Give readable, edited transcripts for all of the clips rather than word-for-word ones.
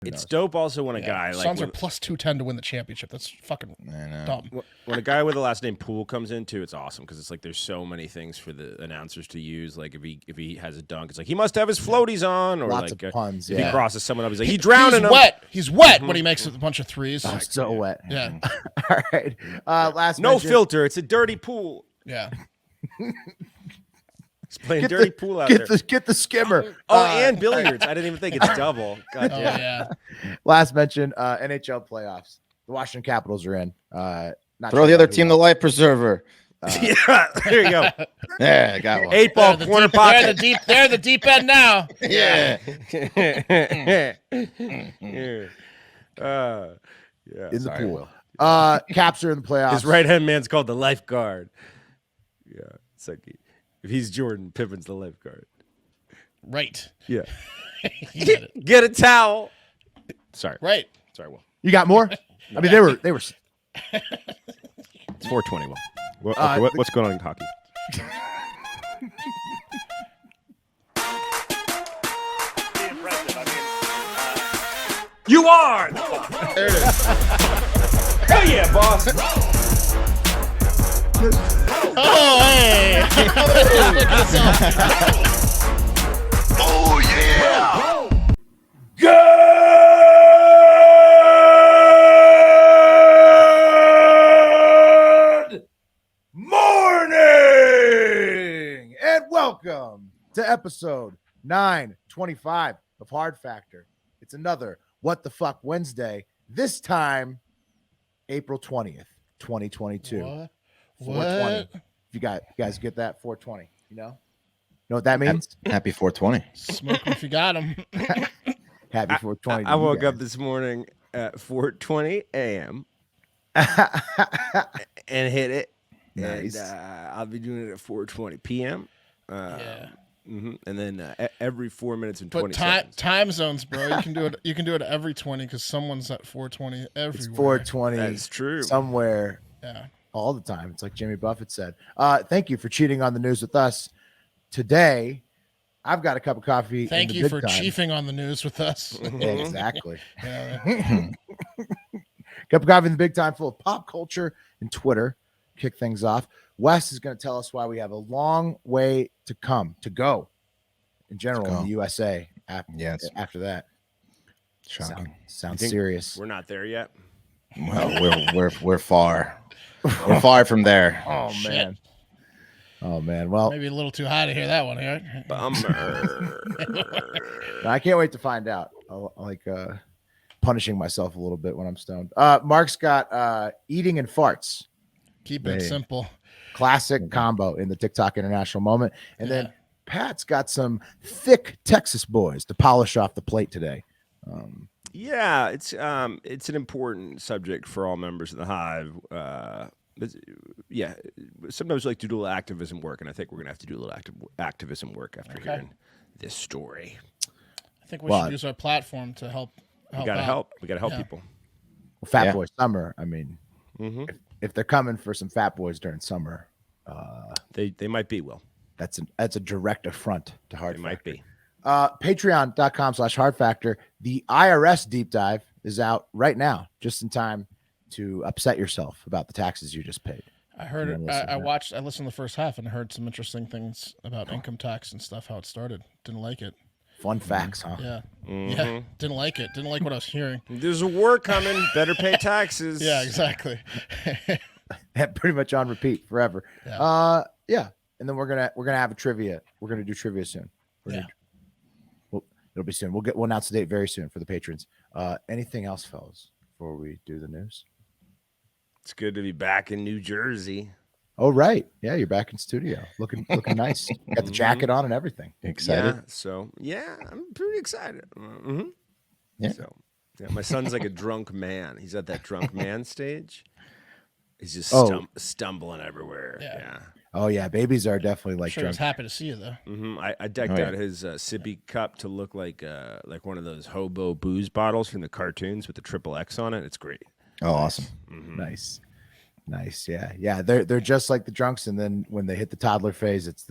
It's dope also when a guy like Suns are plus 210 to win the championship. That's fucking dumb. When a guy with the last name Poole comes in too, it's awesome because it's like there's so many things for the announcers to use. Like if he has a dunk, it's like he must have his floaties on, or lots like of puns. If he crosses someone up, he's like he's drowning. He's wet when he makes a bunch of threes. Oh, so wet. Yeah. All right. Last no mention. filter. It's a dirty pool. Yeah. He's playing dirty pool out there. Get the skimmer. And billiards. I didn't even think it's double. God damn. Yeah. Last mention, NHL playoffs. The Washington Capitals are in. Throw the other team the life preserver. Yeah, there you go. Yeah, got one. 8-ball corner pocket. They're the deep end now. Yeah. In the pool. Caps are in the playoffs. His right hand man's called the lifeguard. Yeah, it's like if he's Jordan, Pippen's the lifeguard. Right. Yeah. Get a towel. Sorry. Right. Sorry, Will. You got more? I mean, they were. It's 420. Will. What's going on in hockey? You are. There it is. Hell yeah, boss. Oh, hey. Oh, yeah. Good morning and welcome to episode 925 of Hard Factor. It's another What the Fuck Wednesday, this time April 20th, 2022. What? 420. You guys get that? 420. You know what that means? Happy 420. Smoke 'em if you got them. Happy 420. I woke up this morning at 4:20 a.m. and hit it. Nice. And, I'll be doing it at 4:20 p.m. Yeah. And then every 4 minutes and 20 But seconds. time zones, bro. You can do it. You can do it every 20 because someone's at 420 everywhere. It's 420. That's true. Somewhere. Yeah. All the time. It's like Jimmy Buffett said. Thank you for cheating on the news with us. Today, I've got a cup of coffee. Thank you for chiefing on the news with us. Exactly. Yeah. Cup of coffee in the big time, full of pop culture and Twitter. Kick things off. Wes is going to tell us why we have a long way to go in general in the USA after that. Shocking. Sounds serious. We're not there yet. Well, we're far. We're far from there. Oh, Shit. man. Oh, man. Well, Maybe a little too high to hear that one here. Bummer. I can't wait to find out. I like punishing myself a little bit when I'm stoned. Mark's got eating and farts. Keep it simple. Classic combo in the TikTok International Moment. And then Pat's got some thick Texas boys to polish off the plate today. Yeah, it's an important subject for all members of the Hive. Sometimes we like to do a little activism work, and I think we're gonna have to do a little activism work after hearing this story. I think we should use our platform to help. We gotta help. We gotta help people. Well, Fat Boy Summer. I mean, if they're coming for some Fat Boys during summer, they might be. Will that's a direct affront to Hard Factor. Might be. Patreon.com/Hard Factor. The IRS deep dive is out right now, just in time to upset yourself about the taxes you just paid. I heard it. I listened to the first half and heard some interesting things about income tax and stuff, how it started. Didn't like it. Fun facts, huh? Yeah. Yeah. Didn't like it. Didn't like what I was hearing. There's a war coming. Better pay taxes. Yeah, exactly. Pretty much on repeat forever. Yeah. And then we're gonna have a trivia. We're gonna do trivia soon. It'll be soon. We'll announce the date very soon for the patrons. Anything else, fellas, before we do the news? It's good to be back in New Jersey. Oh, right. Yeah, you're back in studio. Looking nice. Got the jacket on and everything. Excited? Yeah, I'm pretty excited. Yeah. So, my son's like a drunk man. He's at that drunk man stage. He's just stumbling everywhere. Yeah. Oh, yeah. Babies are definitely like Sure, I was happy to see you, though. I decked out his sippy cup to look like one of those hobo booze bottles from the cartoons with the triple X on it. It's great. Oh, awesome. Nice. Yeah. They're just like the drunks, and then when they hit the toddler phase, it's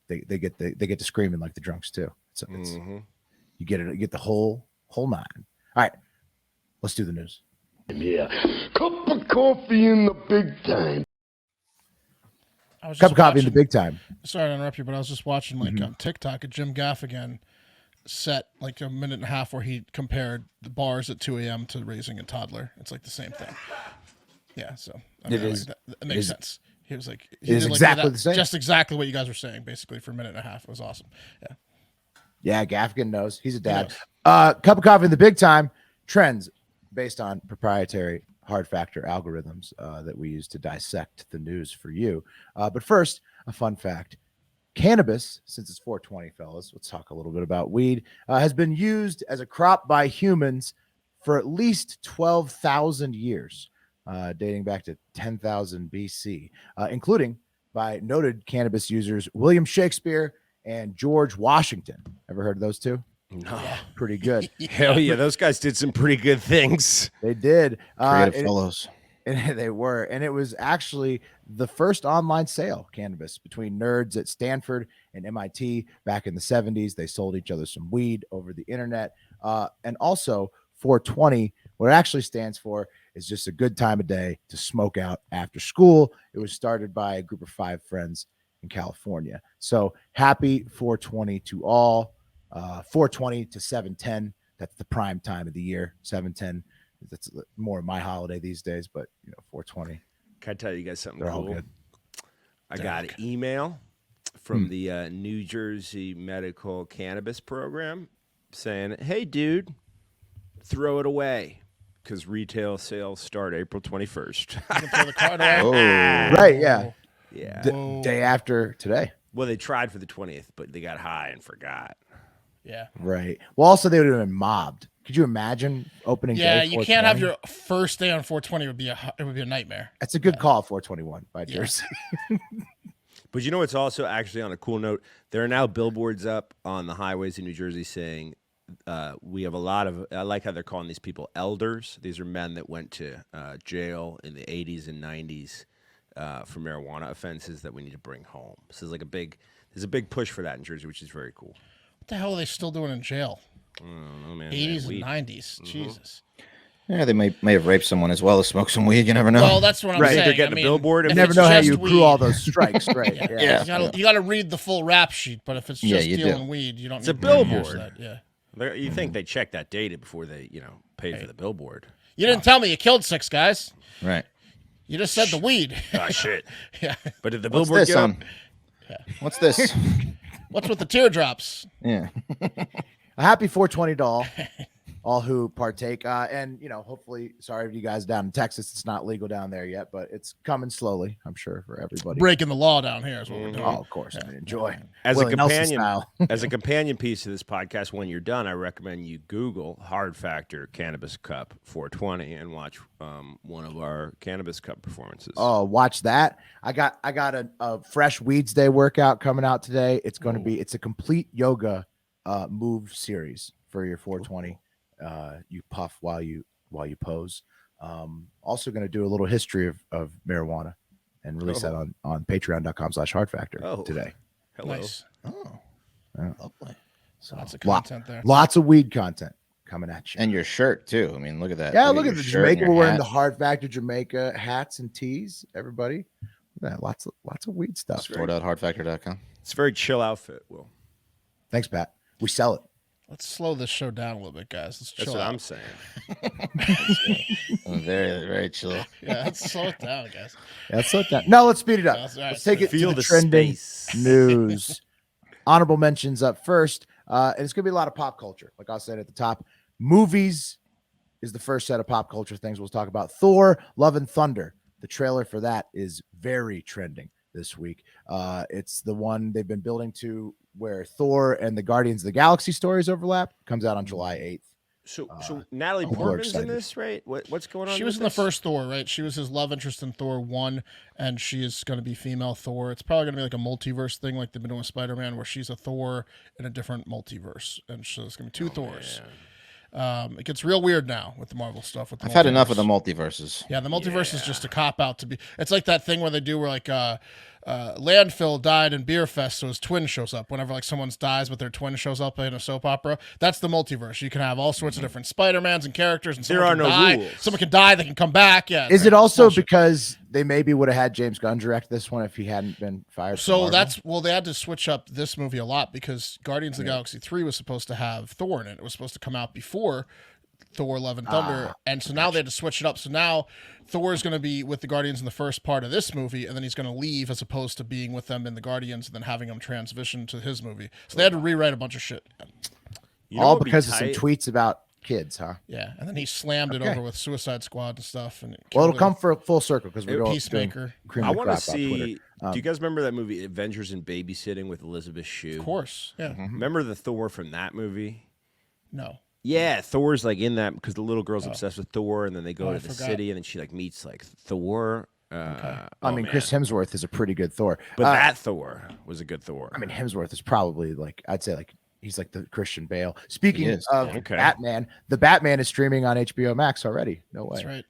they get to screaming like the drunks too. So it's you get the whole nine. All right, let's do the news. Yeah. Cup of coffee in the big time. I was Cup just of coffee in watching, the big time. Sorry to interrupt you, but I was just watching on TikTok a Jim Gaffigan set like a minute and a half where he compared the bars at 2 a.m. to raising a toddler. It's like the same thing. Yeah, so I mean, It is- that makes sense. He was like, It is did, exactly the same. just exactly what you guys were saying, basically for a minute and a half. It was awesome. Yeah, Yeah, Gaffigan knows. He's a dad. knows. Cup of coffee in the big time. Trends based on proprietary hard factor algorithms that we use to dissect the news for you. But first, a fun fact. Cannabis, since it's 420, fellas, let's talk a little bit about weed, has been used as a crop by humans for at least 12,000 years, dating back to 10,000 BC, including by noted cannabis users William Shakespeare and George Washington. Ever heard of those two? No. Pretty good. Hell yeah, those guys did some pretty good things. They did. Creative And- fellows. And they were. And it was actually the first online sale, cannabis, between nerds at Stanford and MIT back in the 70s. They sold each other some weed over the internet. And also 420, what it actually stands for is just a good time of day to smoke out after school. It was started by a group of 5 friends in California. So happy 420 to all. 420 to 710. That's the prime time of the year. 710. That's more my holiday these days, but 420. Can I tell you guys something They're all cool? good. I got an email from the New Jersey Medical Cannabis Program saying, "Hey, dude, throw it away because retail sales start April 21st." You can throw the card away. Oh, Right, yeah. Yeah. Day after today. Well, they tried for the 20th, but they got high and forgot. Yeah. Right. Well, also they would have been mobbed. Could you imagine opening Yeah, day? you can't have 420? your first day on 420. It would be a nightmare. That's a good call, 421 by Yeah. Jersey. But you know what's also actually on a cool note? There are now billboards up on the highways in New Jersey saying we have a lot of, I like how they're calling these people elders. These are men that went to jail in the 80s and 90s for marijuana offenses that we need to bring home. So there's a big push for that in Jersey, which is very cool. What the hell are they still doing in jail? I don't know, man. 80s and Weed. 90s. Jesus. yeah, they may have raped someone as well as smoked some weed. You never know. Well, that's what I'm Right. saying. They're getting I mean, a billboard. if You never it's know how just you weed, accrue all those strikes, right? Yeah. You got to read the full rap sheet, but if it's Yeah, just you do. dealing weed, you don't It's need a to use billboard. that. Yeah. You think they check that data before they, paid for the billboard. You didn't tell me you killed 6 guys. Right. You just said the weed. Ah, shit. Yeah. But did the What's billboard this get up? on? What's this? What's with the teardrops? Yeah. A happy 420 to all who partake. And, hopefully, sorry if you guys down in Texas, it's not legal down there yet, but it's coming slowly, I'm sure, for everybody. Breaking the law down here is what we're doing. Oh, of course. I mean, enjoy. As Willie a Nelson companion, style. as a companion piece to this podcast, when you're done, I recommend you Google Hard Factor Cannabis Cup 420 and watch one of our Cannabis Cup performances. Oh, watch that. I got a fresh Weeds Day workout coming out today. It's going to be, it's a complete yoga move series for your 420. You puff while you pose. Also going to do a little history of marijuana and release that on patreon.com/hardfactor today. Hello. Nice. Oh, Yeah. lovely. So Lots of content there. Lots of weed content coming at you. And your shirt too. I mean, look at that. Yeah, look at your the shirt and Jamaica. your We're wearing hat. the Hard Factor Jamaica hats and tees. Everybody, yeah, lots of weed stuff. Store.hardfactor.com. It's a very chill outfit, Will. Thanks, Pat. We sell it. Let's slow this show down a little bit, guys. Let's That's chill what out. I'm saying. Very, very chill. Yeah, let's slow it down, guys. Yeah, let's slow it down. No, let's speed it up. That's right. Let's take it Feel to the the trending space. news. Honorable mentions up first. And it's going to be a lot of pop culture. Like I said at the top, movies is the first set of pop culture things we'll talk about. Thor, Love and Thunder. The trailer for that is very trending this week. It's the one they've been building to where Thor and the Guardians of the Galaxy stories overlap. Comes out on July 8th. So Natalie people are Portman's in excited. this, right? What's going on? She was with in the this? first Thor, right? She was his love interest in Thor 1, and she is going to be female Thor. It's probably going to be like a multiverse thing like they've been doing with Spider-Man, where she's a Thor in a different multiverse. And so there's going to be 2 Thors. It gets real weird now with the Marvel stuff. With the I've had enough of the multiverse. multiverses. Yeah, the multiverse is just a cop out to be. It's like that thing where they do where like landfill died in Beer Fest, so his twin shows up. Whenever like someone dies, but their twin shows up in a soap opera, that's the multiverse. You can have all sorts of different Spider-Mans and characters, and There are no rules. Someone can die, they can come back. Yeah. Is it also because they maybe would have had James Gunn direct this one if he hadn't been fired? So they had to switch up this movie a lot because Guardians of the Galaxy 3 was supposed to have Thor in it. It was supposed to come out before Thor Love and Thunder, and so now they had to switch it up. So now Thor is going to be with the Guardians in the first part of this movie, and then he's going to leave as opposed to being with them in the Guardians and then having them transition to his movie. So they had to rewrite a bunch of shit. All because of some tweets about kids, huh? Yeah, and then he slammed it over with Suicide Squad and stuff. And it'll come for full circle because we're Peacemaker. I want to see. Do you guys remember that movie Adventures in Babysitting with Elizabeth Shue? Of course, yeah. Remember the Thor from that movie? No. Yeah, Thor's like in that because the little girl's obsessed with Thor, and then they go to the city, and then she like meets like Thor. I mean, Chris Hemsworth is a pretty good Thor, but that Thor was a good Thor. I mean, Hemsworth is probably like I'd say like he's like the Christian Bale. Speaking of Batman, the Batman is streaming on HBO Max already. No way. That's right.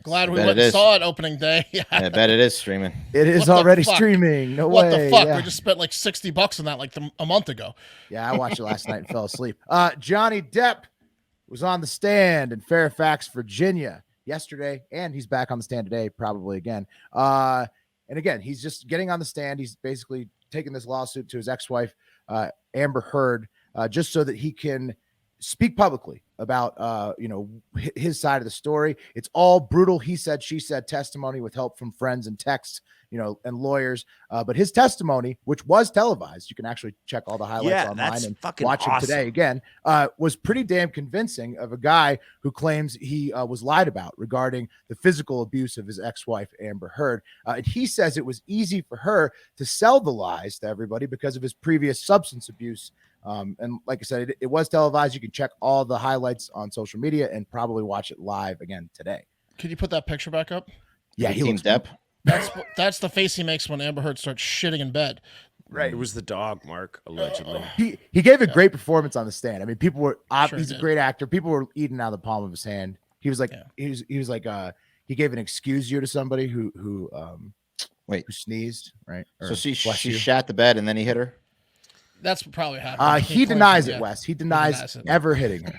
Glad we went and saw it opening day. Yeah. I bet it is streaming. It is already streaming. No way. What the fuck? We just spent like $60 on that like a month ago. Yeah, I watched it last night and fell asleep. Johnny Depp was on the stand in Fairfax, Virginia yesterday, and he's back on the stand today, probably again. And again, he's just getting on the stand. He's basically taking this lawsuit to his ex-wife, Amber Heard, just so that he can speak publicly about his side of the story. It's all brutal he said, she said testimony with help from friends and texts, and lawyers. But his testimony, which was televised, you can actually check all the highlights online and watch him today again, was pretty damn convincing of a guy who claims he was lied about regarding the physical abuse of his ex-wife, Amber Heard. And he says it was easy for her to sell the lies to everybody because of his previous substance abuse. And like I said, it was televised. You can check all the highlights on social media and probably watch it live again today. Could you put that picture back up? Yeah, he looks Depp. That's the face he makes when Amber Heard starts shitting in bed. Right. It was the dog, Mark, allegedly. He gave a great performance on the stand. I mean, people were he's a great actor. People were eating out of the palm of his hand. He was like he was like he gave an excuse you to somebody who sneezed, right? So she shat the bed and then he hit her. That's what probably happened. He denies it, Wes. He denies ever hitting her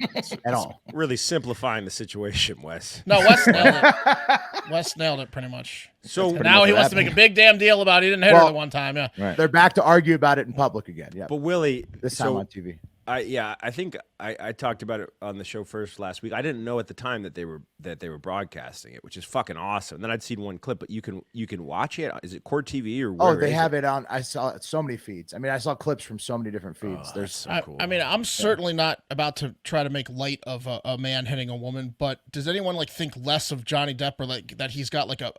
at all. Really simplifying the situation, Wes. No, Wes nailed it. Wes nailed it pretty much. So now he wants to make a big damn deal about he didn't hit her the one time. Yeah, right. They're back to argue about it in public again. Yeah, but Willie, this time on TV. I think I talked about it on the show first last week. I didn't know at the time that they were broadcasting it, which is fucking awesome. Then I'd seen one clip, but you can watch it. Is it Court TV or where? Oh, they have it on. I saw so many feeds. I mean, I saw clips from so many different feeds. There's so cool. I mean, I'm certainly not about to try to make light of a man hitting a woman, but does anyone like think less of Johnny Depp or like that he's got like a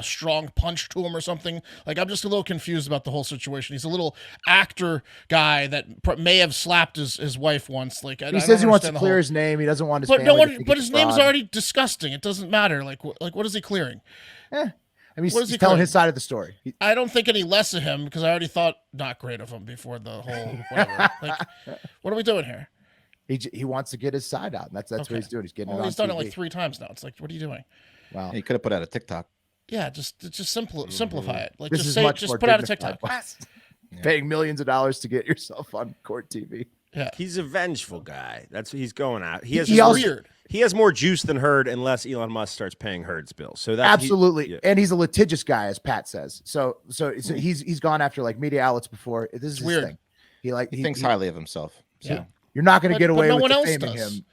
strong punch to him or something? Like, I'm just a little confused about the whole situation. He's a little actor guy that may have slapped his wife once. Like, he says he wants to clear his name. He doesn't want his family but his name's already disgusting. It doesn't matter. Like what is he clearing? I mean, he's telling his side of the story. I don't think any less of him because I already thought not great of him before the whole whatever. Like, what are we doing here? He wants to get his side out. And that's what he's doing. He's getting it on he's done TV. it like 3 times now. It's like, what are you doing? Wow. He could have put out a TikTok. Yeah, just simplify it. Like, this just is say, much just more put out a dignified. TikTok. Paying millions of dollars to get yourself on Court TV. Yeah, he's a vengeful guy. That's what he's going out. He has more juice than Heard, unless Elon Musk starts paying Heard's bills. So that's absolutely, and he's a litigious guy, as Pat says. So he's gone after like media outlets before. This is his weird. thing. He thinks highly of himself. So. Yeah, you're not going to get away no with one else defaming does. him.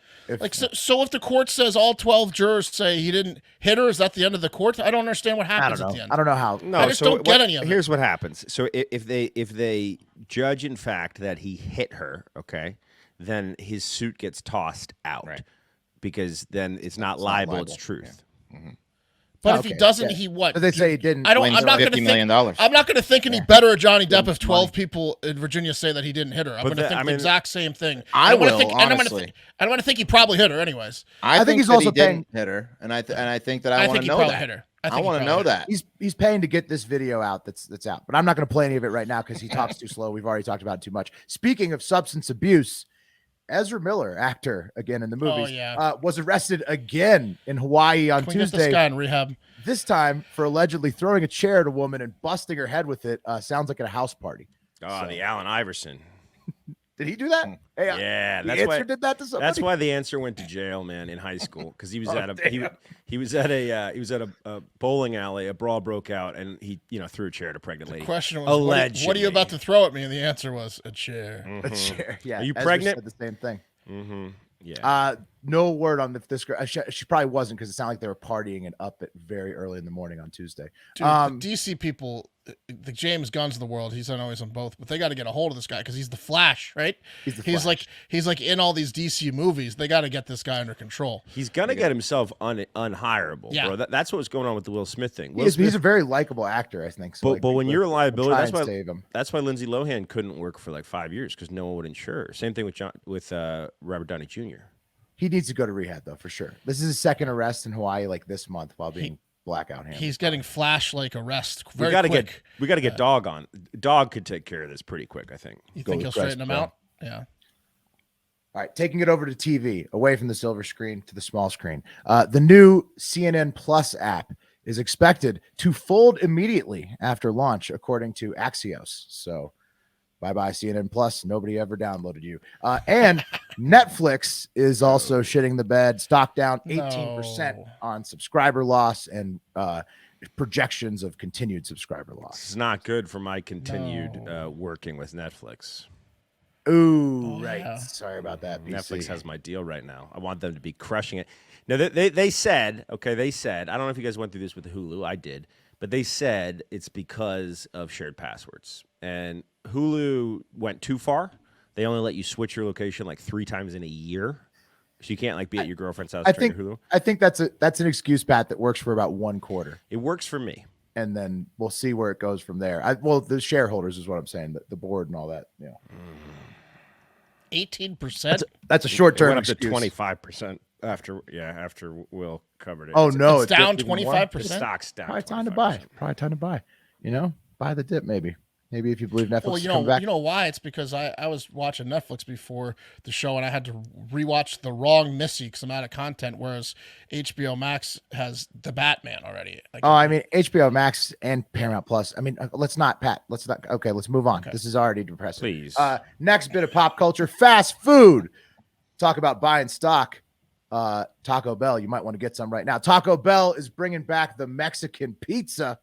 So if the court says all 12 jurors say he didn't hit her, is that the end of the court? I don't understand what happens at the end. I don't know how. No, I just don't get any of it. Here's what happens. So if they judge in fact that he hit her, okay, then his suit gets tossed out, right? Because then it's not libel, it's truth. Yeah. Mm-hmm. But if he doesn't, he what? But they say he didn't. I'm not going to think. I'm not going to think any better of Johnny Depp if 12 people in Virginia say that he didn't hit her. I'm going to think the exact same thing. I will, honestly. I don't want to think he probably hit her, anyways. I think he's also paying hit her, and I think that I want to know that. Hit her. I want to know that he's paying to get this video out. That's out, but I'm not going to play any of it right now because he talks too slow. We've already talked about it too much. Speaking of substance abuse. Ezra Miller, actor again in the movies, was arrested again in Hawaii on Tuesday. Get this guy in rehab. This time for allegedly throwing a chair at a woman and busting her head with it. Sounds like at a house party. Oh, the Allen Iverson. Did he do that? Hey, Yeah, the that's answer why did that to somebody. That's why the answer went to jail, man, in high school because he was Oh, at a damn. he was at a bowling alley. A brawl broke out, and he threw a chair at a pregnant lady. The question was, what are you Allegedly. about to throw at me? And the answer was a chair. A chair. Yeah. Are you Ezra pregnant? Said the same thing. Mm-hmm. Yeah. No word on if this girl. She probably wasn't because it sounded like they were partying and up at very early in the morning on Tuesday. Dude, the DC people, the James Gunns of the world, he's always on both, but they got to get a hold of this guy because he's the Flash, right? He's the Flash. He's like in all these DC movies. They got to get this guy under control. He's gonna get himself unhireable, Yeah. bro. That's what was going on with the Will Smith thing. Will He's Smith, a very likable actor, I think. So but when you're a liability, try that's and why save him. that's why Lindsay Lohan couldn't work for like 5 years because no one would insure her. Same thing with Robert Downey Jr. He needs to go to rehab though, for sure. This is his second arrest in Hawaii, like this month, while being blackout hammered. He's getting Flash-like arrest We very gotta quick. get Dog on. Dog could take care of this pretty quick, I think. You Go think he'll with straighten him Crest, out? Yeah. All right, taking it over to TV, away from the silver screen to the small screen. The new CNN Plus app is expected to fold immediately after launch, according to Axios. So, bye-bye CNN Plus. Nobody ever downloaded you. And Netflix is also shitting the bed. Stock down 18% No. on subscriber loss and projections of continued subscriber loss. It's not good for my continued working with Netflix. Ooh, Oh, right. yeah. Sorry about that, BC. Netflix has my deal right now. I want them to be crushing it. Now, they said, I don't know if you guys went through this with Hulu. I did. But they said it's because of shared passwords. And Hulu went too far. They only let you switch your location like 3 times in a year. So you can't like be at your girlfriend's house during Hulu. I think that's an excuse, Pat, that works for about 1 quarter. It works for me. And then we'll see where it goes from there. The shareholders is what I'm saying, the board and all that. Yeah, 18%? that's a It short-term went up to excuse. 25% after Will covered it. Oh no, It's down dipped even more? 25%? The stock's down. Probably time to 25%. buy. Probably time to buy. Buy the dip maybe. Maybe if you believe Netflix Well, is coming back. you know why? It's because I was watching Netflix before the show and I had to rewatch the wrong Missy because I'm out of content, whereas HBO Max has the Batman already. Like, Oh, I mean HBO Max and Paramount Plus. I mean, let's not, Pat. Let's not. Okay, let's move on. Okay. This is already depressing. Please. Next bit of pop culture: fast food. Talk about buying stock. Taco Bell. You might want to get some right now. Taco Bell is bringing back the Mexican pizza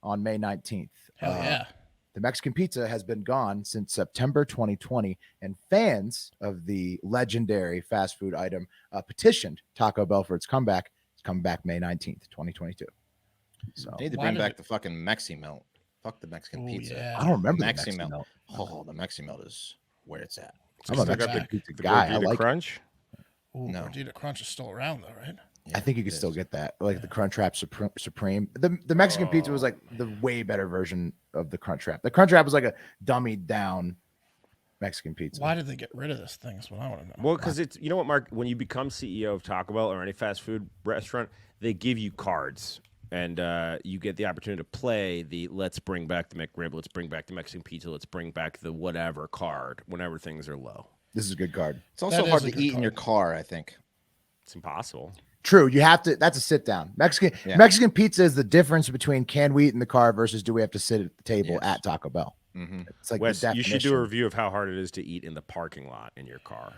on May 19th. hell yeah. The Mexican pizza has been gone since September 2020, and fans of the legendary fast food item petitioned Taco Bell for its comeback. It's coming back May 19th, 2022. So They need to Why bring did back it- the fucking Mexi Melt. Fuck the Mexican Ooh, pizza. yeah. I don't remember the Mexi Mexican Melt. melt. Oh, the Mexi Melt is where it's at. I'm a Still got Mexican pizza the guy. I Gordita like it. Crunch. Ooh, No. Gordita Crunch is still around though, right? I think you it can still is. get that, like the Crunchwrap Supreme. The Mexican pizza was like the way better version of the Crunchwrap. The Crunchwrap was like a dummied down Mexican pizza. Why did they get rid of this thing? Is what I want to know. Well, because it's you know what, Mark. When you become CEO of Taco Bell or any fast food restaurant, they give you cards, and you get the opportunity to play the "Let's bring back the McRib," "Let's bring back the Mexican pizza," "Let's bring back the whatever" card whenever things are low. This is a good card. It's also That hard is a to good eat in your car, I think. It's impossible. True. You have to. That's a sit down. Mexican pizza is the difference between can we eat in the car versus do we have to sit at the table Yes. at Taco Bell. Mm-hmm. It's like Wes, the you should definition. do a review of how hard it is to eat in the parking lot in your car,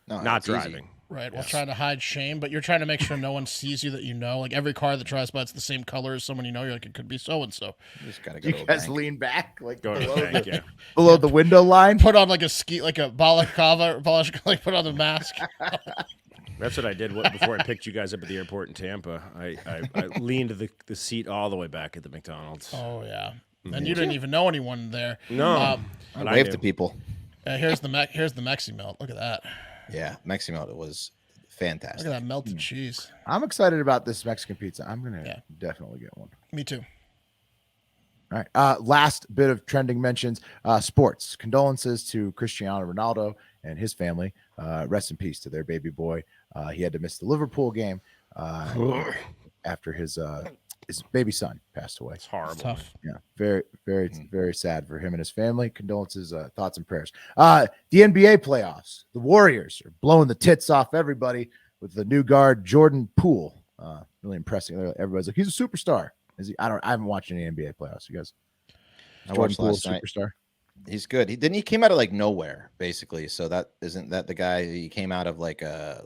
No, not it's easy. driving. Right, while trying to hide shame, but you're trying to make sure no one sees you that you know. Like every car that drives by, it's the same color as someone you know. You're like, it could be so and so. You just gotta go You to a guys bank. lean back like Go to the below, bank, the, yeah. below the window line. Put on like a balaclava, like put on the mask. That's what I did before I picked you guys up at the airport in Tampa. I leaned the seat all the way back at the McDonald's. Oh yeah, and you didn't even know anyone there. No, but I Wave knew. to people. Here's the Mexi Melt. Look at that. Yeah, Mexi Melt. It was Look fantastic. at that melted cheese. I'm excited about this Mexican pizza. I'm gonna Yeah. definitely get one. Me too. All right. Last bit of trending mentions. Sports. Condolences to Cristiano Ronaldo and his family. Rest in peace to their baby boy. He had to miss the Liverpool game after his baby son passed away. It's horrible. It's tough. Yeah, very, very, very sad for him and his family. Condolences, thoughts and prayers. The NBA playoffs. The Warriors are blowing the tits off everybody with the new guard Jordan Poole Really impressing. Everybody's like, he's a superstar. Is he? I haven't watched any NBA playoffs. You guys? I watched last night. Superstar. He's good. He came out of like nowhere, basically. So that isn't that the guy. He came out of like a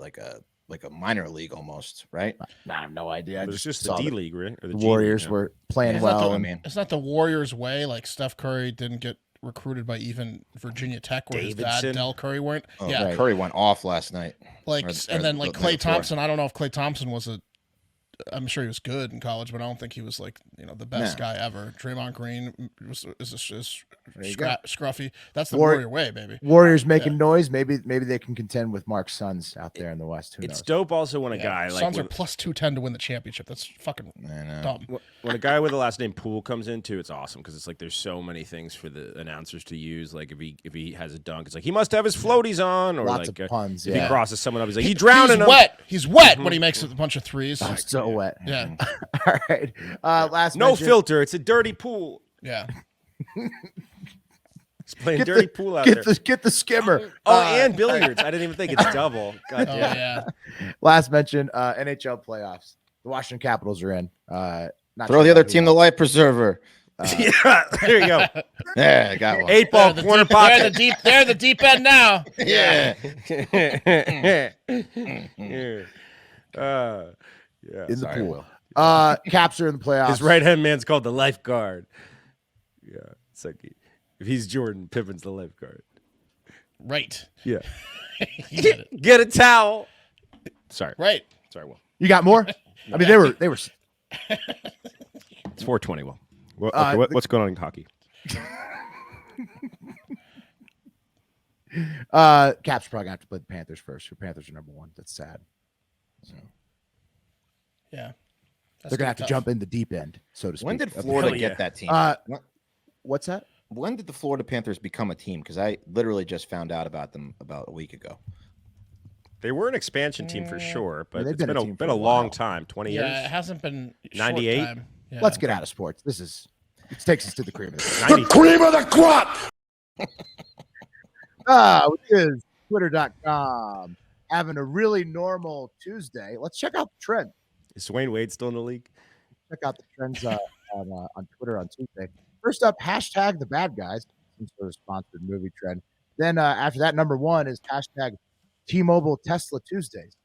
minor league almost, right? I have no idea. I It's just the saw D League, right? Or the G Warriors League, were playing It's well. not the, I mean- it's not the Warriors' way. Like Steph Curry didn't get recruited by even Virginia Tech, where his Davidson. dad, Del Curry, weren't. Oh, Yeah, right. Curry went off last night. like Or- and or then like the Klay night before. Thompson. I don't know if Klay Thompson was I'm sure he was good in college, but I don't think he was like the best guy ever. Draymond Green is There you go. scruffy. That's the War- Warrior way, baby. Warriors making noise. Maybe they can contend with Mark's Suns out there in the West. Who It's knows? dope also when a guy like Suns are with, plus 210 to win the championship. That's fucking I know. dumb. when a guy with the last name Poole comes into, it's awesome because it's like there's so many things for the announcers to use. Like if he has a dunk, it's like he must have his floaties on, or Lots like of puns, if he yeah. crosses someone up, he's like he's drowning He's him. wet. He's wet when he makes a bunch of threes. I'm so wet. Yeah, All right. Last No mention. filter. It's a dirty pool. yeah. He's playing Get dirty the- pool out there. Get the skimmer. Oh, and billiards. I didn't even think it's double. God Oh damn. yeah. Last mention. NHL playoffs. The Washington Capitals are in. Not Throw sure the other about team who the life preserver. Yeah, there you go. Yeah, I got one. 8 ball They're corner They're pocket. the deep. They're the deep end now. Yeah. Yeah. Yeah. in the Sorry, pool. Will. Caps are in the playoffs. His right hand man's called the lifeguard. Yeah. It's like if he's Jordan, Pippen's the lifeguard. Right. Yeah. You get it. Get a towel. Sorry. Right. Sorry, Will. You got more? I mean, they were. It's 420, Will. Well, okay, what's going on in hockey? Caps probably gonna have to play the Panthers first. The Panthers are number one. That's sad. Yeah. That's They're gonna have to tough. jump in the deep end, so to speak. When did of the Florida Hell get yeah. that team? What's that? When did the Florida Panthers become a team? Because I literally just found out about them about a week ago. They were an expansion team for sure, but they've it's been a been team a, for been a a long while. time, 20 Yeah, it years. hasn't been 98? 98. Yeah. Let's get out of sports. It takes us to the cream of the 90. Cream of the crop! which is twitter.com. Having a really normal Tuesday. Let's check out the trend. Is Dwayne Wade still in the league? Check out the trends on Twitter on Tuesday. First up, hashtag the bad guys, some sort of sponsored movie trend. Then after that, number one is hashtag T-Mobile Tesla Tuesdays.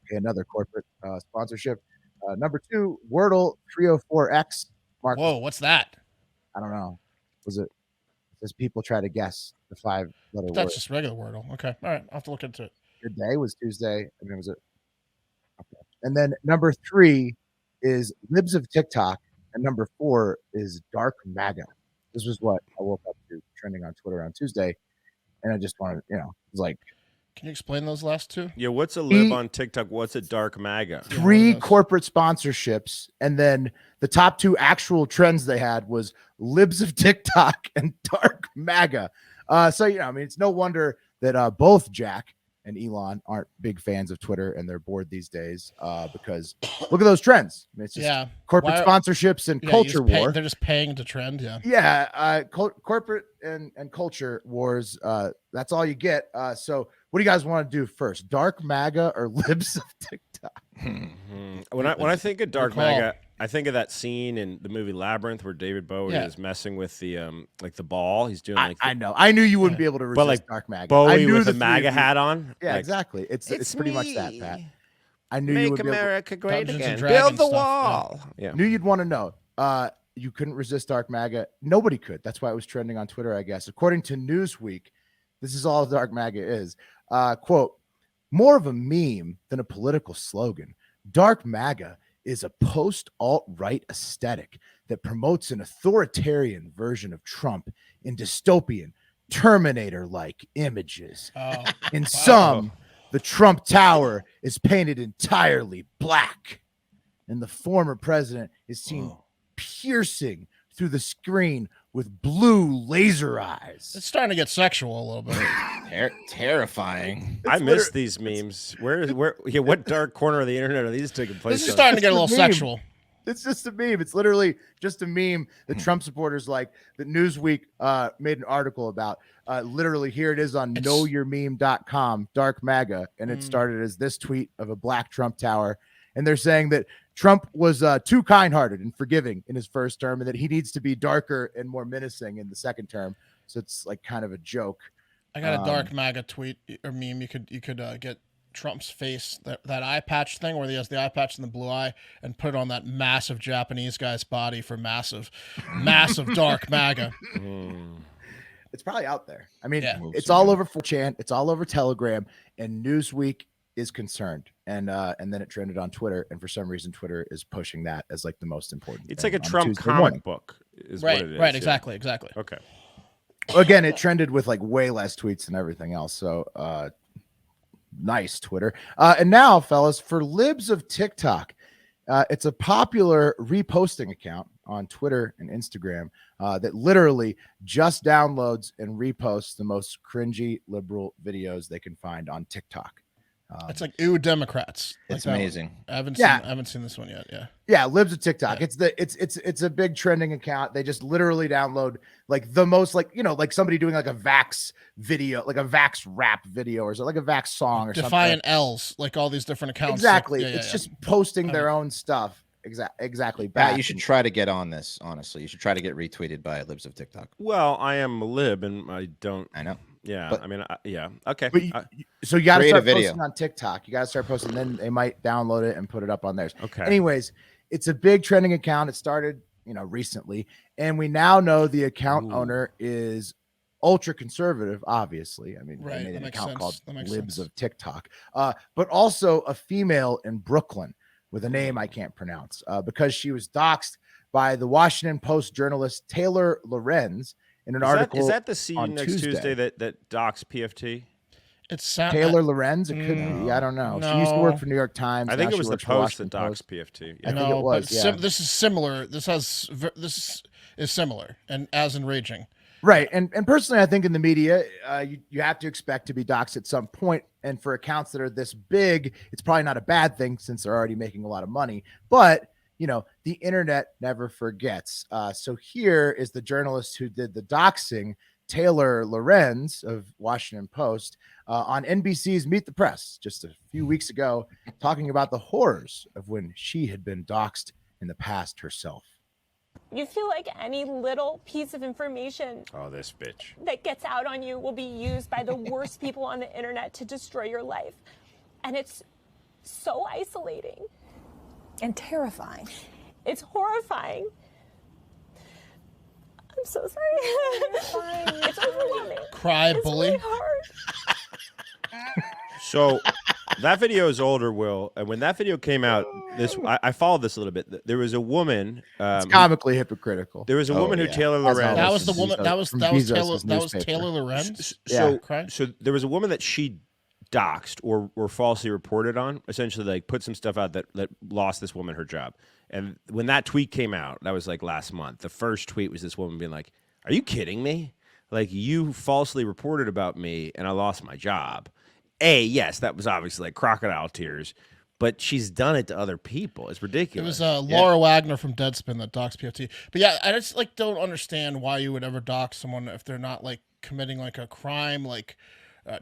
Okay, another corporate sponsorship. Number two, Wordle 304X. Mark, Whoa, what's that? I don't know. Was it? As people try to guess the 5-letter word. That's just regular Wordle. Okay. All right. I'll have to look into it. Good day was Tuesday. I mean, was it? Okay. And then number 3 is Libs of TikTok, and number 4 is Dark MAGA. This was what I woke up to trending on Twitter on Tuesday, and I just wanted, it was like Can you explain those last two? Yeah, what's a lib on TikTok? What's a dark MAGA? 3 those. corporate sponsorships, and then the top 2 actual trends they had was Libs of TikTok and Dark MAGA. So I mean, it's no wonder that both Jack and Elon aren't big fans of Twitter, and they're bored these days because look at those trends. I mean, it's just Yeah. corporate Why- sponsorships and Yeah, you culture just pay- war. They're just paying to trend. Yeah. Yeah, corporate and culture wars. That's all you get. So what do you guys want to do first? Dark MAGA or Libs of TikTok? When I think of dark call. MAGA, I think of that scene in the movie Labyrinth where David Bowie Yeah. is messing with the like the ball. He's doing like I know. I knew you wouldn't be able to resist But, like, Dark MAGA. I Bowie knew with the a three MAGA of you- hat on. Yeah, Like, exactly. It's pretty much that, Pat. I knew you Make would be able, America great Dungeons and again. Dragons Build the stuff, yeah. wall. Yeah. knew you'd want to know. You couldn't resist Dark MAGA. Nobody could. That's why it was trending on Twitter, I guess. According to Newsweek, this is all Dark MAGA is. Quote, more of a meme than a political slogan. Dark MAGA is a post-alt-right aesthetic that promotes an authoritarian version of Trump in dystopian, Terminator-like images. Oh. In some, the Trump Tower is painted entirely black, and the former president is seen piercing through the screen with blue laser eyes. It's starting to get sexual a little bit. Terrifying. I miss these memes. Where yeah, what dark corner of the internet are these taking place? This is on? starting to get a It's little a meme. sexual. It's just a meme. It's literally just a meme that Trump supporters like, that Newsweek made an article about. Literally, here it is on knowyourmeme.com, Dark MAGA, and it started as this tweet of a black Trump tower, and they're saying that Trump was too kind-hearted and forgiving in his first term, and that he needs to be darker and more menacing in the second term. So it's like kind of a joke. I got a dark MAGA tweet or meme. You could get Trump's face, that eye patch thing where he has the eye patch and the blue eye, and put it on that massive Japanese guy's body for massive dark MAGA. It's probably out there. I mean, Yeah. it's all over 4chan. It's all over Telegram, and Newsweek is concerned. And then it trended on Twitter, and for some reason, Twitter is pushing that as like the most important. It's thing like a on Trump Tuesday comic morning. book, is Right, what it is. right, yeah. exactly. Okay. Again, it trended with like way less tweets and everything else. So nice, Twitter. And now, fellas, for Libs of TikTok, it's a popular reposting account on Twitter and Instagram that literally just downloads and reposts the most cringy liberal videos they can find on TikTok. It's like Democrats. It's Like that amazing. one. I haven't seen this one yet. Yeah. Yeah, Libs of TikTok. It's a big trending account. They just literally download like the most, like, you know, like somebody doing like a Vax video, like a Vax rap video, or like a Vax song or Defiant something. L's, like all these different accounts. Exactly. Like, It's just posting their own stuff. Exactly. Pat, Back. you should try to get on this. Honestly, you should try to get retweeted by Libs of TikTok. Well, I am a lib, and I don't. I know. Yeah, But- I mean, yeah. Okay. But so you got to Create a start video. posting on TikTok. You got to start posting. Then they might download it and put it up on theirs. Okay. Anyways, it's a big trending account. It started, recently, and we now know the account owner is ultra conservative. Obviously, I mean, Right, they made that an makes account sense. called That makes Libs sense. of TikTok, but also a female in Brooklyn with a name I can't pronounce because she was doxxed by the Washington Post journalist Taylor Lorenz in an article. Is that the scene on next Tuesday Tuesday. that docs PFT? It's Taylor Lorenz? It could be. I don't know. She used to work for New York Times. I think now it was she the works for Post that Washington docs Post. PFT. I Yeah. think it was, but yeah. this is similar. This is similar and as enraging. Right. And personally, I think in the media, you have to expect to be doxxed at some point. And for accounts that are this big, it's probably not a bad thing since they're already making a lot of money. But, the internet never forgets. So here is the journalist who did the doxing, Taylor Lorenz of Washington Post, on NBC's Meet the Press just a few weeks ago, talking about the horrors of when she had been doxed in the past herself. You feel like any little piece of information Oh, this bitch. that gets out on you will be used by the worst people on the internet to destroy your life. And it's so isolating. And terrifying. It's horrifying. I'm so sorry. It's overwhelming. Cry It's bully. really hard. So that video is older, Will. And when that video came out, I followed this a little bit. There was a woman. It's comically hypocritical. There was a woman who yeah. Taylor That's Lorenz. how That was the woman. That was From Taylor. Bezos's That was newspaper. Taylor Lorenz. So, Cry? so there was a woman that she doxed or falsely reported on, essentially like put some stuff out that lost this woman her job. And when that tweet came out, that was like last month. The first tweet was this woman being like, "Are you kidding me? Like, you falsely reported about me and I lost my job." Yes, that was obviously like crocodile tears, but she's done it to other people. It's It ridiculous. was Laura Wagner from Deadspin that doxed PFT. But yeah, I just don't understand why you would ever dox someone if they're not like committing like a crime, like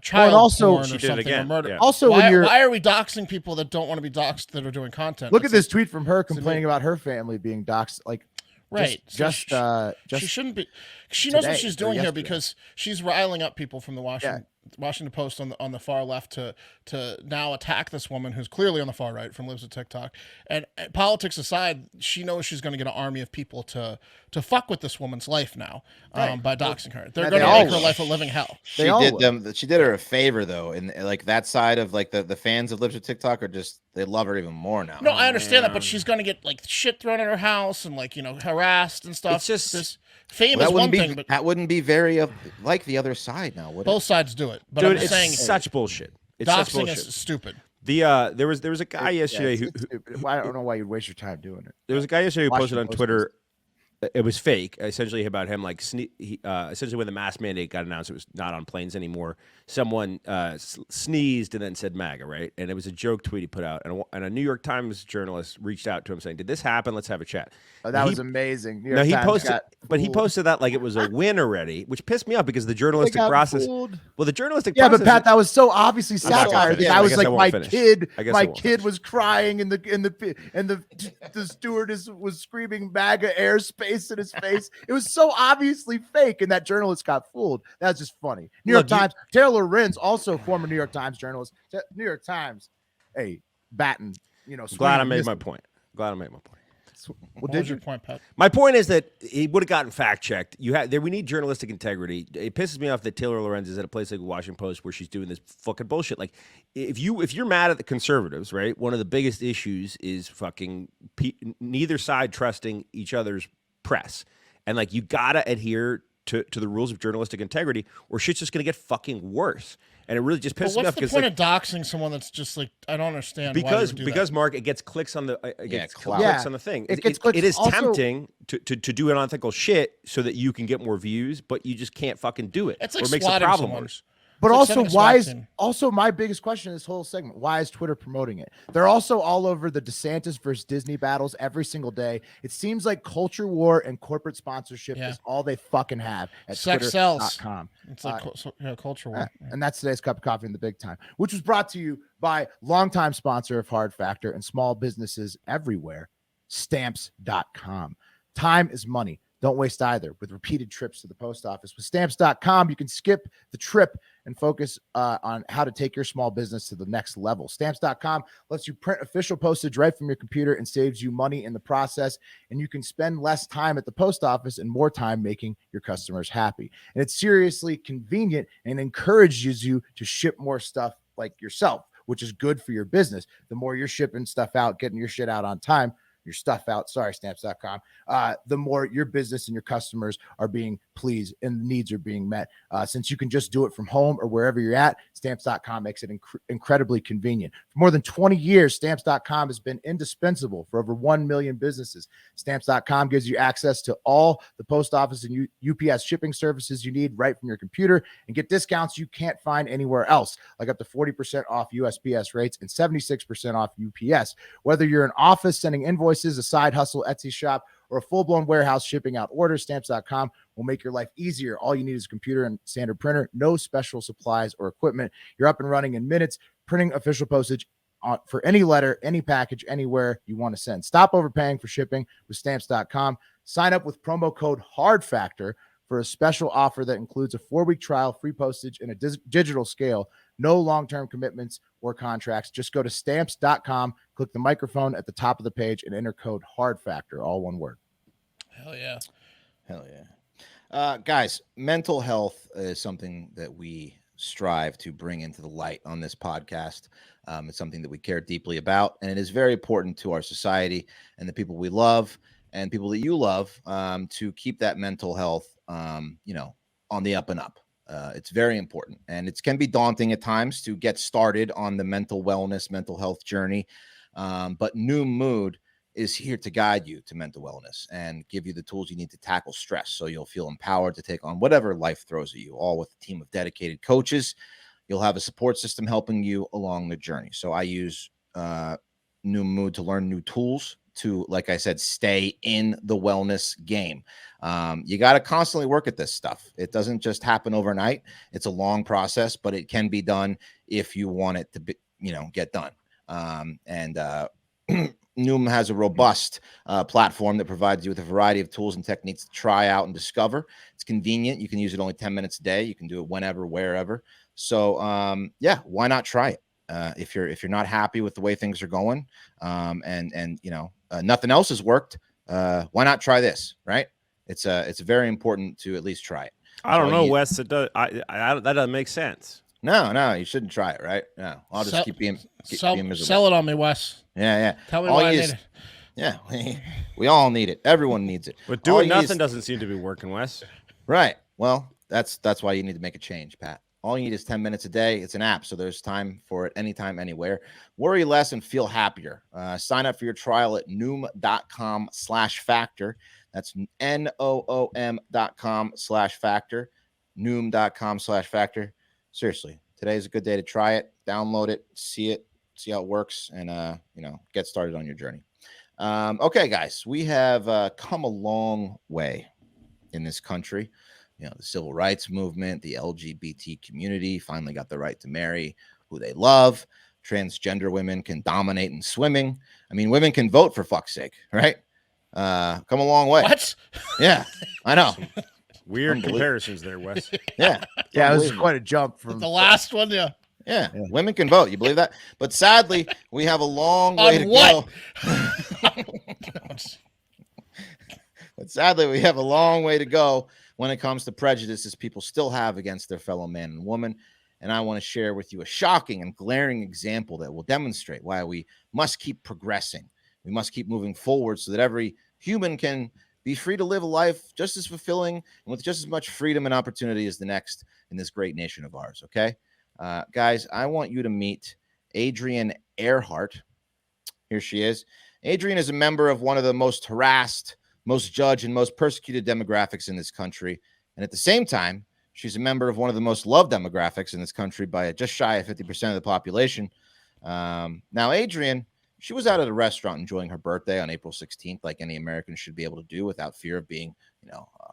child also- porn She or did it something, or again, murder. yeah. Also, why, when you're why are we doxing people that don't want to be doxed that are doing content? look at It's this like- tweet from her complaining about her family being doxxed. Like, Right. So just she shouldn't be. She knows what today she's or doing here yesterday. because she's riling up people from the Washington Post on the far left to now attack this woman who's clearly on the far right from Libs of TikTok. And politics aside, she knows she's going to get an army of people to fuck with this woman's life now by doxing her. They're Yeah, going they to make all her will. life a living hell. She They all did will. them. She did her a favor though, and like that side of like the fans of Libs of TikTok are just they love her even more now. No, I understand that, but she's going to get like shit thrown at her house and like harassed and stuff. It's just- this fame Well, is one thing, but that wouldn't be very like the other side now, would it? both sides do it. But Dude, I'm just it's saying, such bullshit. It's such doxing bullshit. is stupid. There was a guy yesterday it's who stupid. Well, I don't know why you'd waste your time doing it. there was a guy yesterday who posted Washington on Post Twitter it was fake, essentially about him like essentially when the mask mandate got announced, it was not on planes anymore. Someone sneezed and then said MAGA, right? And it was a joke tweet he put out, and a New York Times journalist reached out to him saying, "Did this happen? Let's have a chat." Oh, that was amazing. No, he posted, but he posted that like it was a win already, which pissed me off because the journalistic process. Fooled. Well, the journalistic Yeah, process. but Pat, that was so obviously I'm not gonna satire. finish. I I was guess I like, won't my finish. kid, I guess I my won't kid was crying, and the stewardess was screaming MAGA airspace in his face. It was so obviously fake, and that journalist got fooled. That's just funny. New York Times. Taylor Lorenz, also former New York Times journalist. New York Times, hey, batting. Glad I made my point. Well, What was your point, Pat? My point is that he would have gotten fact checked. We need journalistic integrity. It pisses me off that Taylor Lorenz is at a place like Washington Post where she's doing this fucking bullshit. Like, if you're mad at the conservatives, right? One of the biggest issues is fucking neither side trusting each other's press, and like you gotta adhere to the rules of journalistic integrity, or shit's just gonna get fucking worse. And it really just pisses me off. What's the point of doxing someone that's just like, I don't understand because why you would do that. Mark, it gets clicks on the clicks on the thing. It gets clicks. It is Also, tempting to do unethical shit so that you can get more views, but you just can't fucking do it. It's like or it makes the swatting problem someone. worse. But It's like also, sending a why SWAT is team. also my biggest question in this whole segment? Why is Twitter promoting it? They're also all over the DeSantis versus Disney battles every single day. It seems like culture war and corporate sponsorship is all they fucking have at Sex sells. Twitter.com. It's like culture war. And that's today's cup of coffee in the big time, which was brought to you by longtime sponsor of Hard Factor and small businesses everywhere, Stamps.com. Time is money. Don't waste either with repeated trips to the post office. With Stamps.com, you can skip the trip and focus on how to take your small business to the next level. Stamps.com lets you print official postage right from your computer and saves you money in the process. And you can spend less time at the post office and more time making your customers happy. And it's seriously convenient and encourages you to ship more stuff like yourself, which is good for your business. The more you're shipping stuff out, getting your shit out on time, your stuff out, Stamps.com, the more your business and your customers are being pleased and the needs are being met. Since you can just do it from home or wherever you're at, Stamps.com makes it incredibly convenient. For more than 20 years, Stamps.com has been indispensable for over 1 million businesses. Stamps.com gives you access to all the post office and UPS shipping services you need right from your computer and get discounts you can't find anywhere else, like up to 40% off USPS rates and 76% off UPS. Whether you're an office sending invoices, a side hustle, Etsy shop, or a full-blown warehouse shipping out orders, Stamps.com will make your life easier. All you need is a computer and standard printer, no special supplies or equipment. You're up and running in minutes, printing official postage for any letter, any package, anywhere you want to send. Stop overpaying for shipping with Stamps.com. Sign up with promo code HARDFACTOR for a special offer that includes a 4-week trial, free postage, and a digital scale. No long-term commitments or contracts. Just go to Stamps.com, click the microphone at the top of the page, and enter code HARDFACTOR, all one word. Hell yeah. Hell yeah. Guys, mental health is something that we strive to bring into the light on this podcast. It's something that we care deeply about, and it is very important to our society and the people we love and people that you love to keep that mental health, on the up and up. It's very important, and it can be daunting at times to get started on the mental wellness, mental health journey. But New Mood is here to guide you to mental wellness and give you the tools you need to tackle stress, so you'll feel empowered to take on whatever life throws at you, all with a team of dedicated coaches. You'll have a support system helping you along the journey. So I use New Mood to learn new tools to, like I said, stay in the wellness game. You got to constantly work at this stuff. It doesn't just happen overnight. It's a long process, but it can be done if you want it to be, get done. Noom has a robust platform that provides you with a variety of tools and techniques to try out and discover. It's convenient. You can use it only 10 minutes a day. You can do it whenever, wherever. So why not try it? If you're not happy with the way things are going, nothing else has worked, why not try this? Right? It's very important to at least try it. I don't know, Wes. It does. That doesn't make sense. No, you shouldn't try it, right? No, I'll just keep being miserable. Sell it on me, Wes. Yeah. Tell me why I need it. Yeah, we all need it. Everyone needs it. But doing nothing doesn't seem to be working, Wes. Right. Well, that's why you need to make a change, Pat. All you need is 10 minutes a day. It's an app, so there's time for it anytime, anywhere. Worry less and feel happier. Sign up for your trial at Noom.com/factor. That's noom.com/factor, noom.com/factor. Seriously, today is a good day to try it, download it, see how it works, and get started on your journey. Okay, guys, we have come a long way in this country. The civil rights movement, the LGBT community finally got the right to marry who they love. Transgender women can dominate in swimming. I mean, women can vote, for fuck's sake, right? Come a long way. What? Yeah, I know. Weird comparisons there, Wes. Yeah. Yeah, it was quite a jump from The last one, yeah. Yeah, women can vote. You believe that? But sadly, we have a long way to go. But sadly, we have a long way to go when it comes to prejudices people still have against their fellow man and woman. And I want to share with you a shocking and glaring example that will demonstrate why we must keep progressing. We must keep moving forward so that every human can be free to live a life just as fulfilling and with just as much freedom and opportunity as the next in this great nation of ours. Okay, guys, I want you to meet Adrienne Earhart. Here she is. Adrienne is a member of one of the most harassed, most judged, and most persecuted demographics in this country. And at the same time, she's a member of one of the most loved demographics in this country by just shy of 50% of the population. Now, Adrienne, she was out at a restaurant enjoying her birthday on April 16th, like any American should be able to do without fear of being,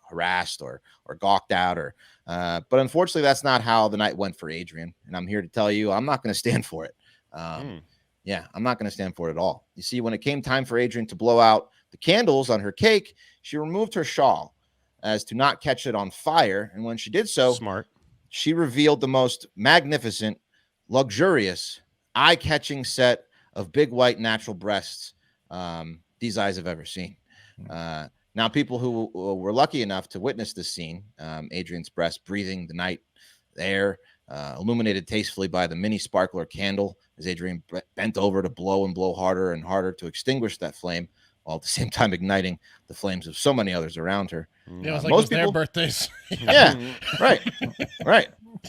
harassed or gawked out. But unfortunately, that's not how the night went for Adrienne. And I'm here to tell you, I'm not going to stand for it. Yeah, I'm not going to stand for it at all. You see, when it came time for Adrienne to blow out the candles on her cake, she removed her shawl as to not catch it on fire. And when she did so, Smart. she revealed the most magnificent, luxurious, eye-catching set of big white natural breasts these eyes have ever seen. Now, people who were lucky enough to witness this scene, Adrienne's breast breathing the night air, illuminated tastefully by the mini sparkler candle as Adrienne bent over to blow and blow harder and harder to extinguish that flame, while at the same time igniting the flames of so many others around her. Yeah, it was like most their people, birthdays. Yeah, right.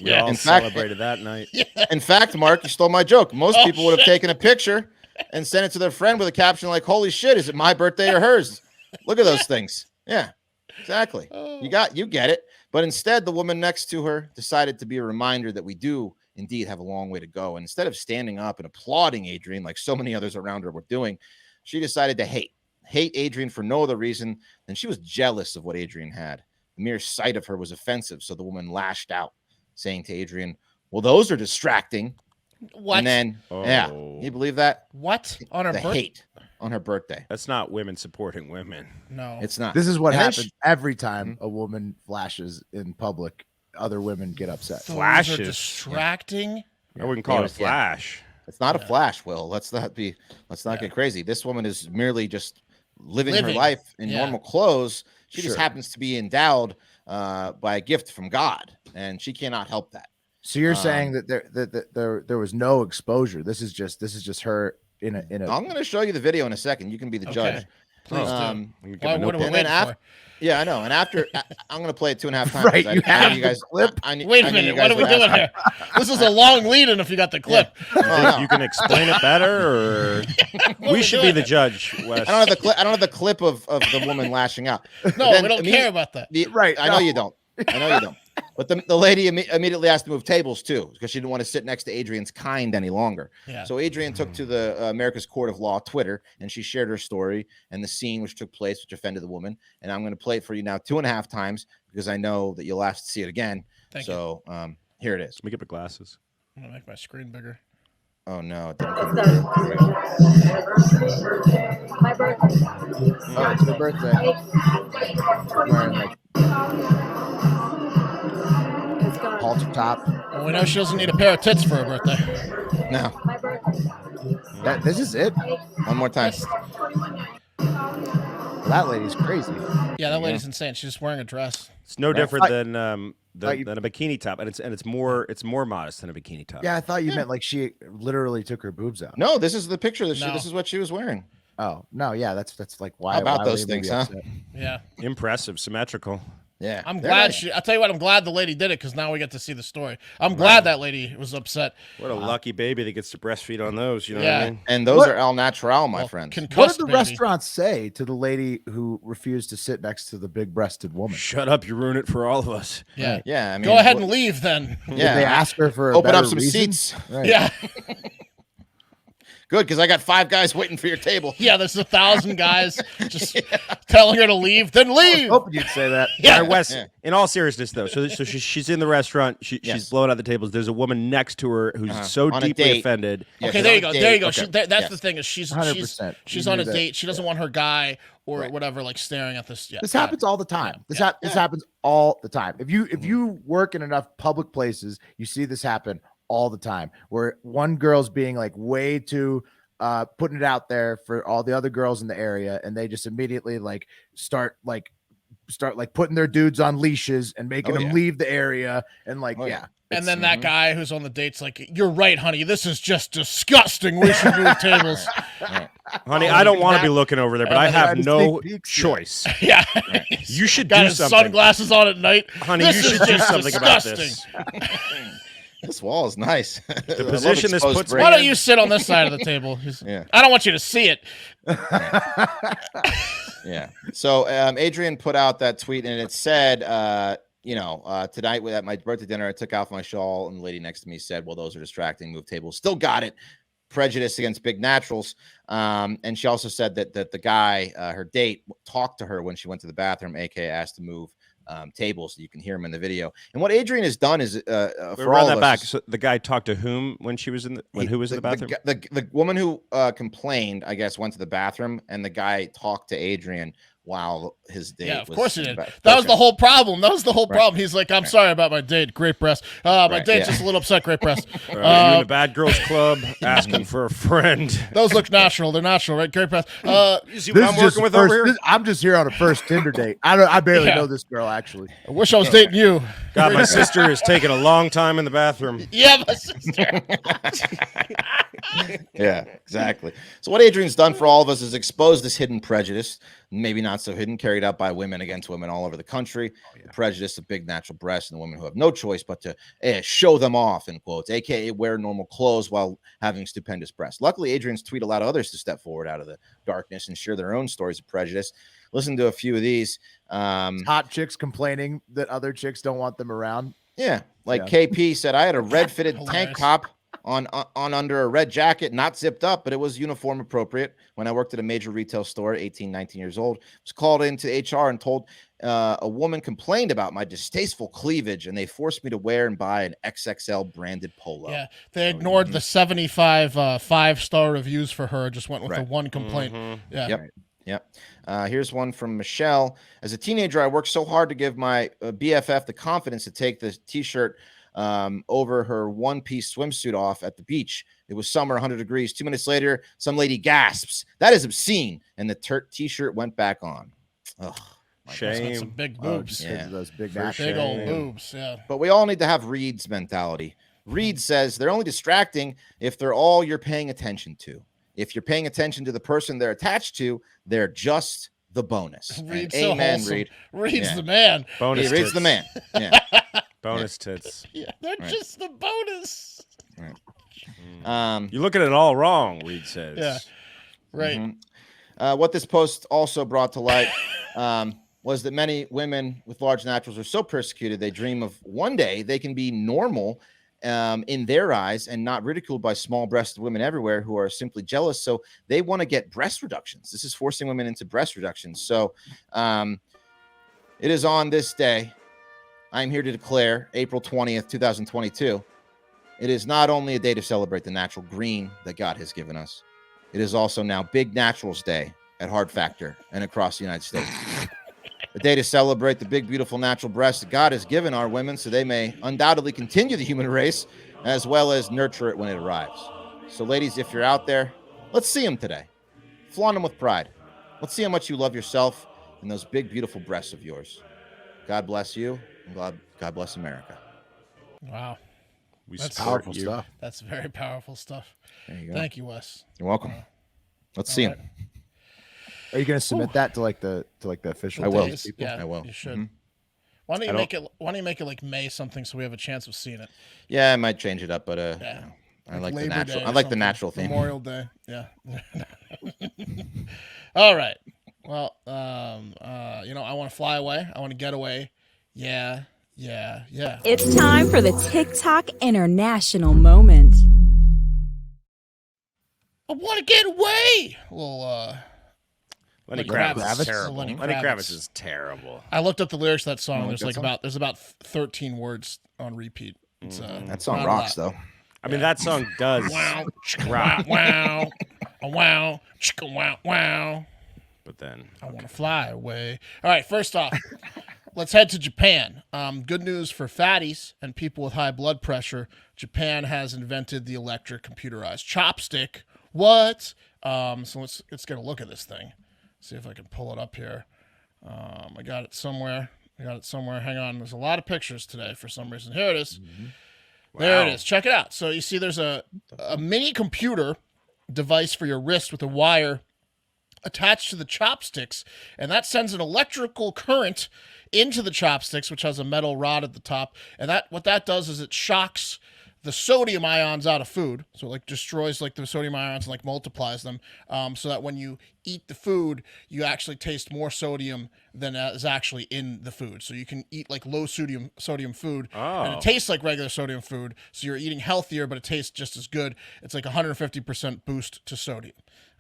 We all celebrated that night. In fact, Mark, you stole my joke. Most people would have taken a picture and sent it to their friend with a caption like, "Holy shit, is it my birthday or hers?" Look at those things. Yeah, exactly. You get it. But instead, the woman next to her decided to be a reminder that we do indeed have a long way to go. And instead of standing up and applauding Adrienne like so many others around her were doing, she decided to hate Adrienne for no other reason than she was jealous of what Adrienne had. The mere sight of her was offensive, so the woman lashed out, saying to Adrienne, "Well, those are distracting." What? And then, yeah, you believe that? What? On her The birthday? hate on her birthday. That's not women supporting women. No. It's not. This is what And then happens every time a woman flashes in public. Other women get upset. Those Flashes. are distracting. I wouldn't call it a Yeah. flash. It's not a flash, Will. Let's not get crazy. This woman is merely just living her life in normal clothes. She just happens to be endowed by a gift from God, and she cannot help that. So you're saying that there was no exposure. This is just her in a. I'm going to show you the video in a second. You can be the judge. Please do. Why What are we And waiting then for? Yeah, I know. And after I'm going to play it 2.5 times. Right, you I have know you guys. the clip? Wait a minute. What are we doing here? This is a long lead-in if you got the clip. You can explain it better, or we should be the judge, Wes. I don't have the clip of the woman lashing out. No, Then we don't care about that. Right, I know you don't. But the lady immediately asked to move tables too, because she didn't want to sit next to Adrienne's kind any longer. Yeah. So Adrienne took to the America's Court of Law Twitter, and she shared her story and the scene which took place, which offended the woman. And I'm going to play it for you now 2.5 times because I know that you'll ask to see it again. Thank you. Here it is. Let me get the glasses. I'm gonna make my screen bigger. Oh no! It didn't come My birthday. Oh, it's her birthday. Wearing like halter top. Well, we know she doesn't need a pair of tits for her birthday. No. My birthday. This is it. One more time. That lady's crazy. Yeah, that lady's insane. She's just wearing a dress. It's no different I- than a bikini top, and it's more modest than a bikini top. Yeah, I thought you meant like she literally took her boobs out. No, this is the picture that No. this is what she was wearing. Oh no, yeah, that's like why. How about why those would they be things, huh? upset? Yeah. Impressive, symmetrical. Yeah, I'm they're glad nice. I'll tell you what, I'm glad the lady did it because now we get to see the story. I'm glad that lady was upset. What a lucky baby that gets to breastfeed on those. You know what Yeah. I mean? And those What- are al natural, my Well, friends. concussed What did the baby. restaurant say to the lady who refused to sit next to the big-breasted woman? Shut up! You ruin it for all of us. Yeah. Yeah, I mean, Go ahead and leave then. Did Yeah, they ask her for a open up better some reason? seats. Right. Yeah. Good, because I got 5 guys waiting for your table. Yeah, there's 1,000 guys just telling her to leave. Then I was leave. hoping you'd say that. Yeah. All right, Wes. Yeah. In all seriousness, though, so she's in the restaurant. She's Yes. blowing out the tables. There's a woman next to her who's so On a deeply date. offended. Yeah, Okay, she's there on you a go. date. There you go. Okay. That's Yes. the thing is she's 100%. she's You on knew a that. date. She doesn't want her guy or Right. whatever like staring at this. Yeah, This yeah. happens all the time. This happens all the time. If you work in enough public places, you see this happen all the time. Where one girl's being like way too putting it out there for all the other girls in the area, and they just immediately start putting their dudes on leashes and making Oh, them yeah. leave the area and Oh, yeah. And then that guy who's on the date's like, "You're right, honey. This is just disgusting. We should move tables." Honey, I don't want to be looking over there, but And I then have they no sneak peeks, choice. Yeah, You should got do his something. sunglasses on at night. Honey, This you is should do just something about disgusting. this. This wall is nice. The position this puts me Why don't in. you sit on this side of the table? Yeah. I don't want you to see it. Yeah. So Adrian put out that tweet and it said, tonight at my birthday dinner, I took off my shawl and the lady next to me said, well, those are distracting. Move tables. Still got it. Prejudice against big naturals. And she also said that the guy, her date, talked to her when she went to the bathroom, aka asked to move tables. So you can hear him in the video. And what Adrian has done is for Run all that of back. us, So the guy talked to whom when she was in the who was in the bathroom? The woman who complained, I guess, went to the bathroom, and the guy talked to Adrian while his date. Yeah, of was course he in the did. bath- That was Okay. the whole problem. That was the whole Right. problem. He's like, "I'm sorry about my date. Great breast. My Right, date's yeah. just a little upset. Great breast. You in the bad girls club asking for a friend. Those look natural. They're natural, right? Great breast. You see what I'm working with over here? I'm just here on a first Tinder date. I barely Yeah. know this girl actually. I wish I was dating you. God, my sister is taking a long time in the bathroom. Yeah, my sister. Yeah, exactly. So what Adrian's done for all of us is expose this hidden prejudice, maybe not so hidden, carried out by women against women all over the country. The prejudice of big natural breasts and the women who have no choice but to show them off, in quotes, aka wear normal clothes while having stupendous breasts. Luckily, Adrian's tweet allowed others to step forward out of the darkness and share their own stories of prejudice. Listen to a few of these. Hot chicks complaining that other chicks don't want them around. Yeah, like Yeah. KP said, I had a red fitted tank Hilarious. top on under a red jacket, not zipped up, but it was uniform appropriate. When I worked at a major retail store, 18, 19 years old, was called into HR and told a woman complained about my distasteful cleavage, and they forced me to wear and buy an XXL branded polo. Yeah, they ignored the 75 5-star reviews for her. Just went with the Right. one complaint. Yeah. Yep. Yep. Here's one from Michelle. As a teenager, I worked so hard to give my BFF the confidence to take the t-shirt over her one-piece swimsuit off at the beach. It was summer, 100 degrees. 2 minutes later, some lady gasps, "That is obscene," and the t-shirt went back on. Ugh. She's got some Shame. big Oh, boobs. just 'cause Yeah. of those big For naturals. Big old Shame. boobs. Yeah. But we all need to have Reed's mentality. Reed says they're only distracting if they're all you're paying attention to. If you're paying attention to the person they're attached to, they're just the bonus. And Reed's so amen, wholesome. Reed. Reed's Yeah. the man. Bonus He Reed's tits. the man. Yeah. Bonus tits. Yeah, they're Right. just the bonus. You're looking at it all wrong, Reed says. Yeah. Right. Mhm. What this post also brought to light was that many women with large naturals are so persecuted they dream of one day they can be normal in their eyes and not ridiculed by small-breasted women everywhere who are simply jealous. So they want to get breast reductions. This is forcing women into breast reductions. So it is on this day, I'm here to declare, April 20th, 2022, it is not only a day to celebrate the natural green that God has given us, it is also now Big Naturals Day at Hard Factor and across the United States. A day to celebrate the big, beautiful natural breasts that God has given our women so they may undoubtedly continue the human race as well as nurture it when it arrives. So, ladies, if you're out there, let's see them today. Flaunt them with pride. Let's see how much you love yourself and those big, beautiful breasts of yours. God bless you, and God bless America. Wow. We That's support Powerful you. stuff. That's very powerful stuff. There you go. Thank you, Wes. You're welcome. Let's see All them. Are you going to submit that to like the official? I will. days, people? Yeah, I will. You should. Mhm. Why don't you make it? Why don't you make it like May something so we have a chance of seeing it? Yeah, I might change it up, but Yeah. I like the Labor natural. Day I or like the something. natural theme. Memorial Day. Yeah. All right. Well, I want to fly away. I want to get away. Yeah. It's time for the TikTok International Moment. I want to get away. Well, Lenny Kravitz. Kravitz is terrible. Lenny Lenny Kravitz. Kravitz is terrible. I looked up the lyrics to that song. like that song? There's about 13 words on repeat. It's That song not a rocks, lot. though. I mean, that song does Wow, chicka, rock, wow, wow, chicka, wow. but then I want to fly away. All right, first off, let's head to Japan. Good news for fatties and people with high blood pressure. Japan has invented the electric computerized chopstick. What? So let's get a look at this thing. See if I can pull it up here. I got it somewhere. Hang on. There's a lot of pictures today for some reason. Here it is. There it is. Check it out. So you see there's a mini computer device for your wrist with a wire attached to the chopsticks, and that sends an electrical current into the chopsticks, which has a metal rod at the top. And what that does is it shocks the sodium ions out of food, so it like destroys like the sodium ions and like multiplies them, so that when you eat the food, you actually taste more sodium than is actually in the food. So you can eat like low sodium food, and it tastes like regular sodium food. So you're eating healthier, but it tastes just as good. It's like 150% boost to sodium.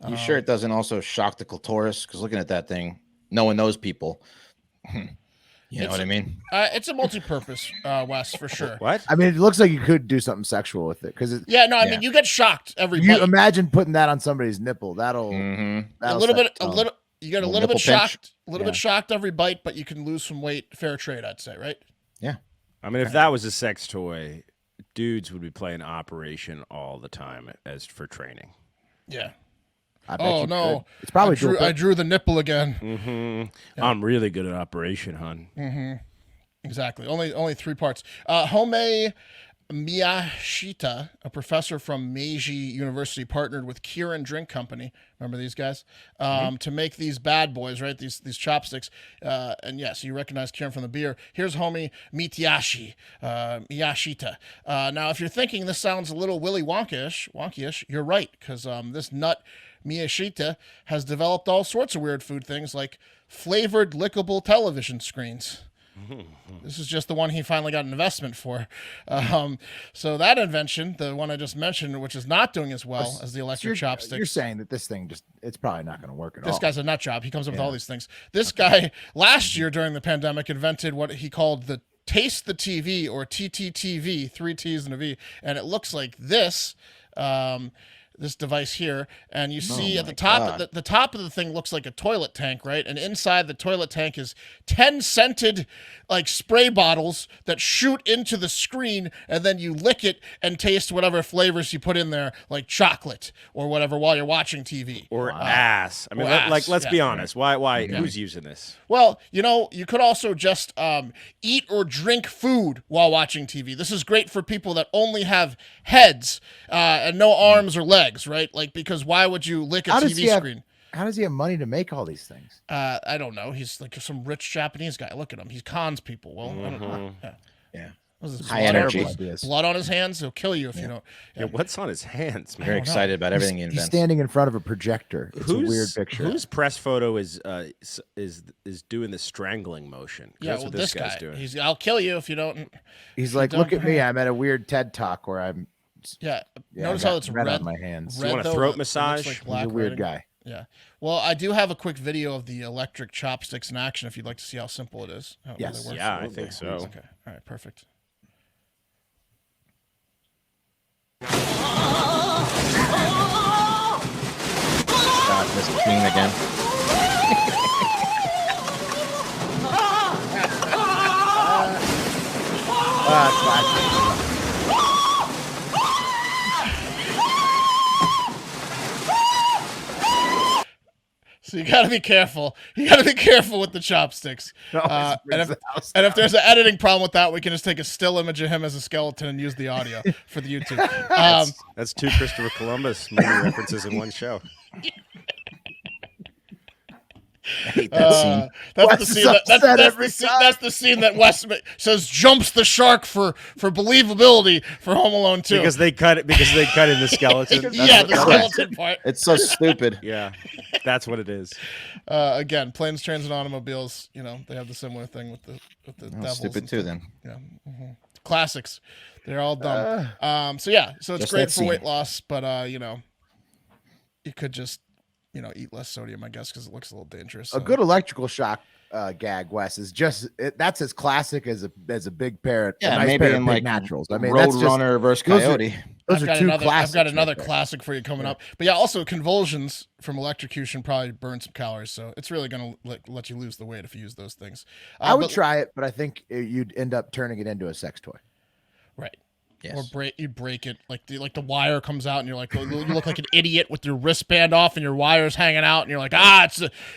You sure it doesn't also shock the clitoris? Because looking at that thing, knowing those people, you know what I mean? It's a multi-purpose, Wes, for sure. what? I mean, it looks like you could do something sexual with it because Yeah, no, I mean you get shocked every you bite. imagine putting that on somebody's nipple. That'll a that'll little set bit, the a tone. little. You get a Little little bit nipple pinch. shocked, bit shocked every bite, but you can lose some weight. Fair trade, I'd say, right? Yeah. I mean, if that was a sex toy, dudes would be playing Operation all the time as for training. Yeah. I bet Oh you no, could. It's probably I drew the nipple again. I'm really good at Operation, hun. Exactly. Only 3 parts. Home Miyashita, a professor from Meiji University, partnered with Kirin Drink Company. Remember these guys? To make these bad boys, right? These chopsticks. And yes, you recognize Kirin from the beer. Here's homie Miyashita. Now, if you're thinking this sounds a little Willy Wonka-ish, you're right, because this nut Miyashita has developed all sorts of weird food things like flavored lickable television screens. This is just the one he finally got an investment for. So that invention, the one I just mentioned, which is not doing as well as the electric chopsticks. You're saying that this thing it's probably not going to work at all. This guy's a nut job. He comes up with all these things. This guy last year during the pandemic invented what he called the Taste the TV, or TTTV, 3 T's and a V, and it looks like this. This device here, and you see at the top, the top of the thing looks like a toilet tank, right? And inside the toilet tank is 10 scented like spray bottles that shoot into the screen, and then you lick it and taste whatever flavors you put in there, like chocolate or whatever, while you're watching TV. Or ass. I mean, Or ass, let's yeah. be honest. Why? Who's using this? Well, you could also just eat or drink food while watching TV. This is great for people that only have heads and no arms or legs, right? Like, because why would you lick a TV screen? How does he have money to make all these things? I don't know. He's like some rich Japanese guy. Look at him. He cons people. Well, I don't know. Yeah. What is this, High blood energy. on- Blood on his hands? He'll kill you if you don't. Yeah, what's on his hands, man? Very excited about everything he He's invents. standing in front of a projector. It's a weird picture. Whose press photo is doing the strangling motion? 'Cause Yeah, that's well, what this this guy's guy. doing. I'll kill you if you don't. He's like, look at me. I'm at a weird TED talk where I'm. Yeah. Yeah, Notice I how got it's red red on my hands. red, want a though, throat it looks massage? like He's black a weird writing. guy. Yeah. Well, I do have a quick video of the electric chopsticks in action if you'd like to see how simple it is. How it Yes. really works. Yeah, I think so. Okay. All right. Perfect. This king again. So you got to be careful. You got to be careful with the chopsticks. And if there's an editing problem with that, we can just take a still image of him as a skeleton and use the audio for the YouTube. That's 2 Christopher Columbus movie references in one show. I hate that scene. That's Wes the is scene. upset every time. That's the scene that Wes says jumps the shark for believability for Home Alone 2. Because they cut it. Because they cut in the skeleton. That's Yeah, what- the skeleton part. It's so stupid. Yeah, that's what it is. Again, planes, trains, and automobiles. You know, they have the similar thing with the Oh, devils. stupid and too. stuff. Then Yeah, classics. They're all dumb. So it's Just great that for scene. weight loss, but you could just eat less sodium, I guess, because it looks a little dangerous. A good electrical shock gag, Wes, is that's as classic as a big pair. yeah, a nice maybe pair of in big like naturals. I mean, that's just Roadrunner versus those are- Coyote. those are two classics. I've got another right there. classic for you coming up. But yeah, also convulsions from electrocution probably burn some calories, so it's really gonna let you lose the weight if you use those things. I would but- try it, but I think you'd end up turning it into a sex toy. right. Yes. Or you break it, like the wire comes out, and you're like, you look like an idiot with your wristband off and your wires hanging out, and you're like,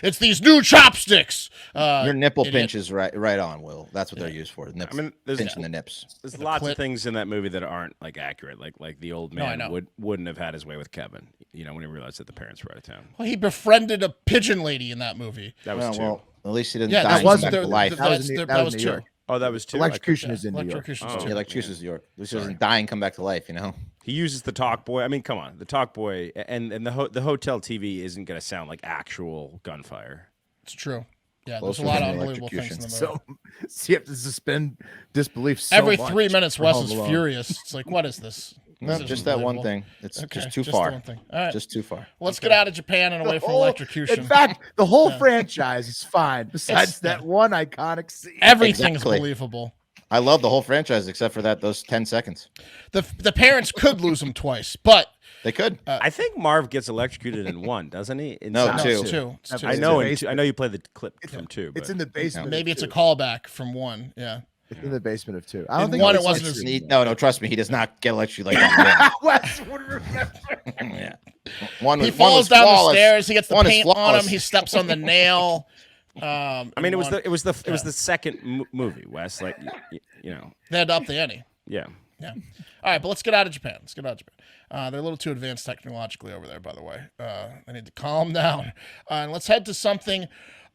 it's these new chopsticks. Your nipple idiot. pinch is right on, Will. That's what they're used for. Nips, I mean, there's- pinching the nips. There's The lots clit. of things in that movie that aren't like accurate. Like the old No, I man know. wouldn't have had his way with Kevin. When he realized that the parents were out of town. Well, he befriended a pigeon lady in that movie. That was two. Well, at least he didn't Yeah, die that and was come back the- to life. That was that's in the- New- that that was was New two. York. Oh, that was two. Electrocution is in New York. Electrocution's Oh. too. Yeah, electricity's New York. At least he doesn't die and come back to life. He uses the talk boy. I mean, come on, the talk boy and the hotel TV isn't going to sound like actual gunfire. It's true. Yeah, Closer there's a lot of than unbelievable things in the movie. So you have to suspend disbelief. So Every much 3 minutes, for Wes Home is Alone. furious. It's like, what is this? No, This just isn't that one believable. thing. It's Okay, just too the far. one thing. All right, Just too far. let's get out of Japan and away from electrocution. In fact, the whole franchise is fine. Besides It's- that one iconic scene. Everything's Exactly. believable. I love the whole franchise except for those 10 seconds. The parents could lose him twice, but They could. I think Marv gets electrocuted in one, doesn't he? No, Inside. two. it's two. It's two. I know. It's in the I know you played the clip from two. It's but- in the basement. Maybe of it's a two. callback from one. Yeah. It's in the basement of two. I don't In think one, it it's wasn't like as- two. No, trust me. He does not get electrocuted like that. Wes would remember. Yeah. One He was falls down flawless. the stairs. He gets the One is paint on him. flawless. He steps on the nail. I mean, it was the second movie, Wes. Like, They had to up the ante. yeah. Yeah. All right, but let's get out of Japan. They're a little too advanced technologically over there, by the way. They need to calm down. And let's head to something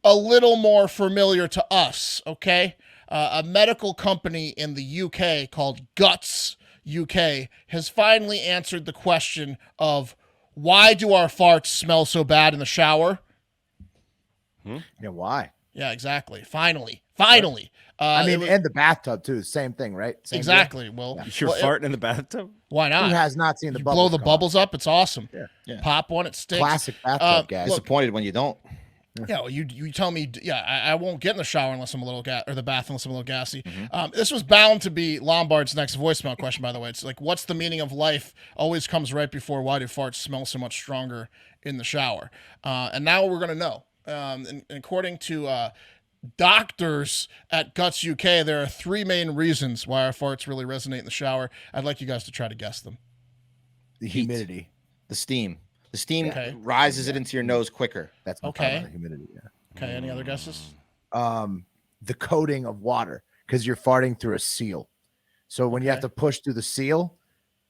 a little more familiar to us, okay? A medical company in the UK called Guts UK has finally answered the question of why do our farts smell so bad in the shower? Yeah, why? Yeah, exactly. Finally. I it mean, was- and the bathtub too. Same thing, right? Same deal? exactly. Well, You're well, farting in the bathtub? why not? Who has not seen the You bubbles blow the come bubbles up. It's awesome. Yeah. Pop one, it stinks. Classic bathtub, guys. look, Disappointed when you don't. Yeah, well, you tell me. Yeah, I won't get in the shower unless I'm a little or the bath unless I'm a little gassy. This was bound to be Lombard's next voicemail question, by the way. It's like, what's the meaning of life? Always comes right before why do farts smell so much stronger in the shower? And now we're gonna know. And according to doctors at Guts UK, there are 3 main reasons why our farts really resonate in the shower. I'd like you guys to try to guess them. The Heat. humidity. The steam. The steam Okay. rises it into your nose quicker. That's my Okay. problem, the humidity. Yeah. Okay, any other guesses? The coating of water because you're farting through a seal. So when you have to push through the seal,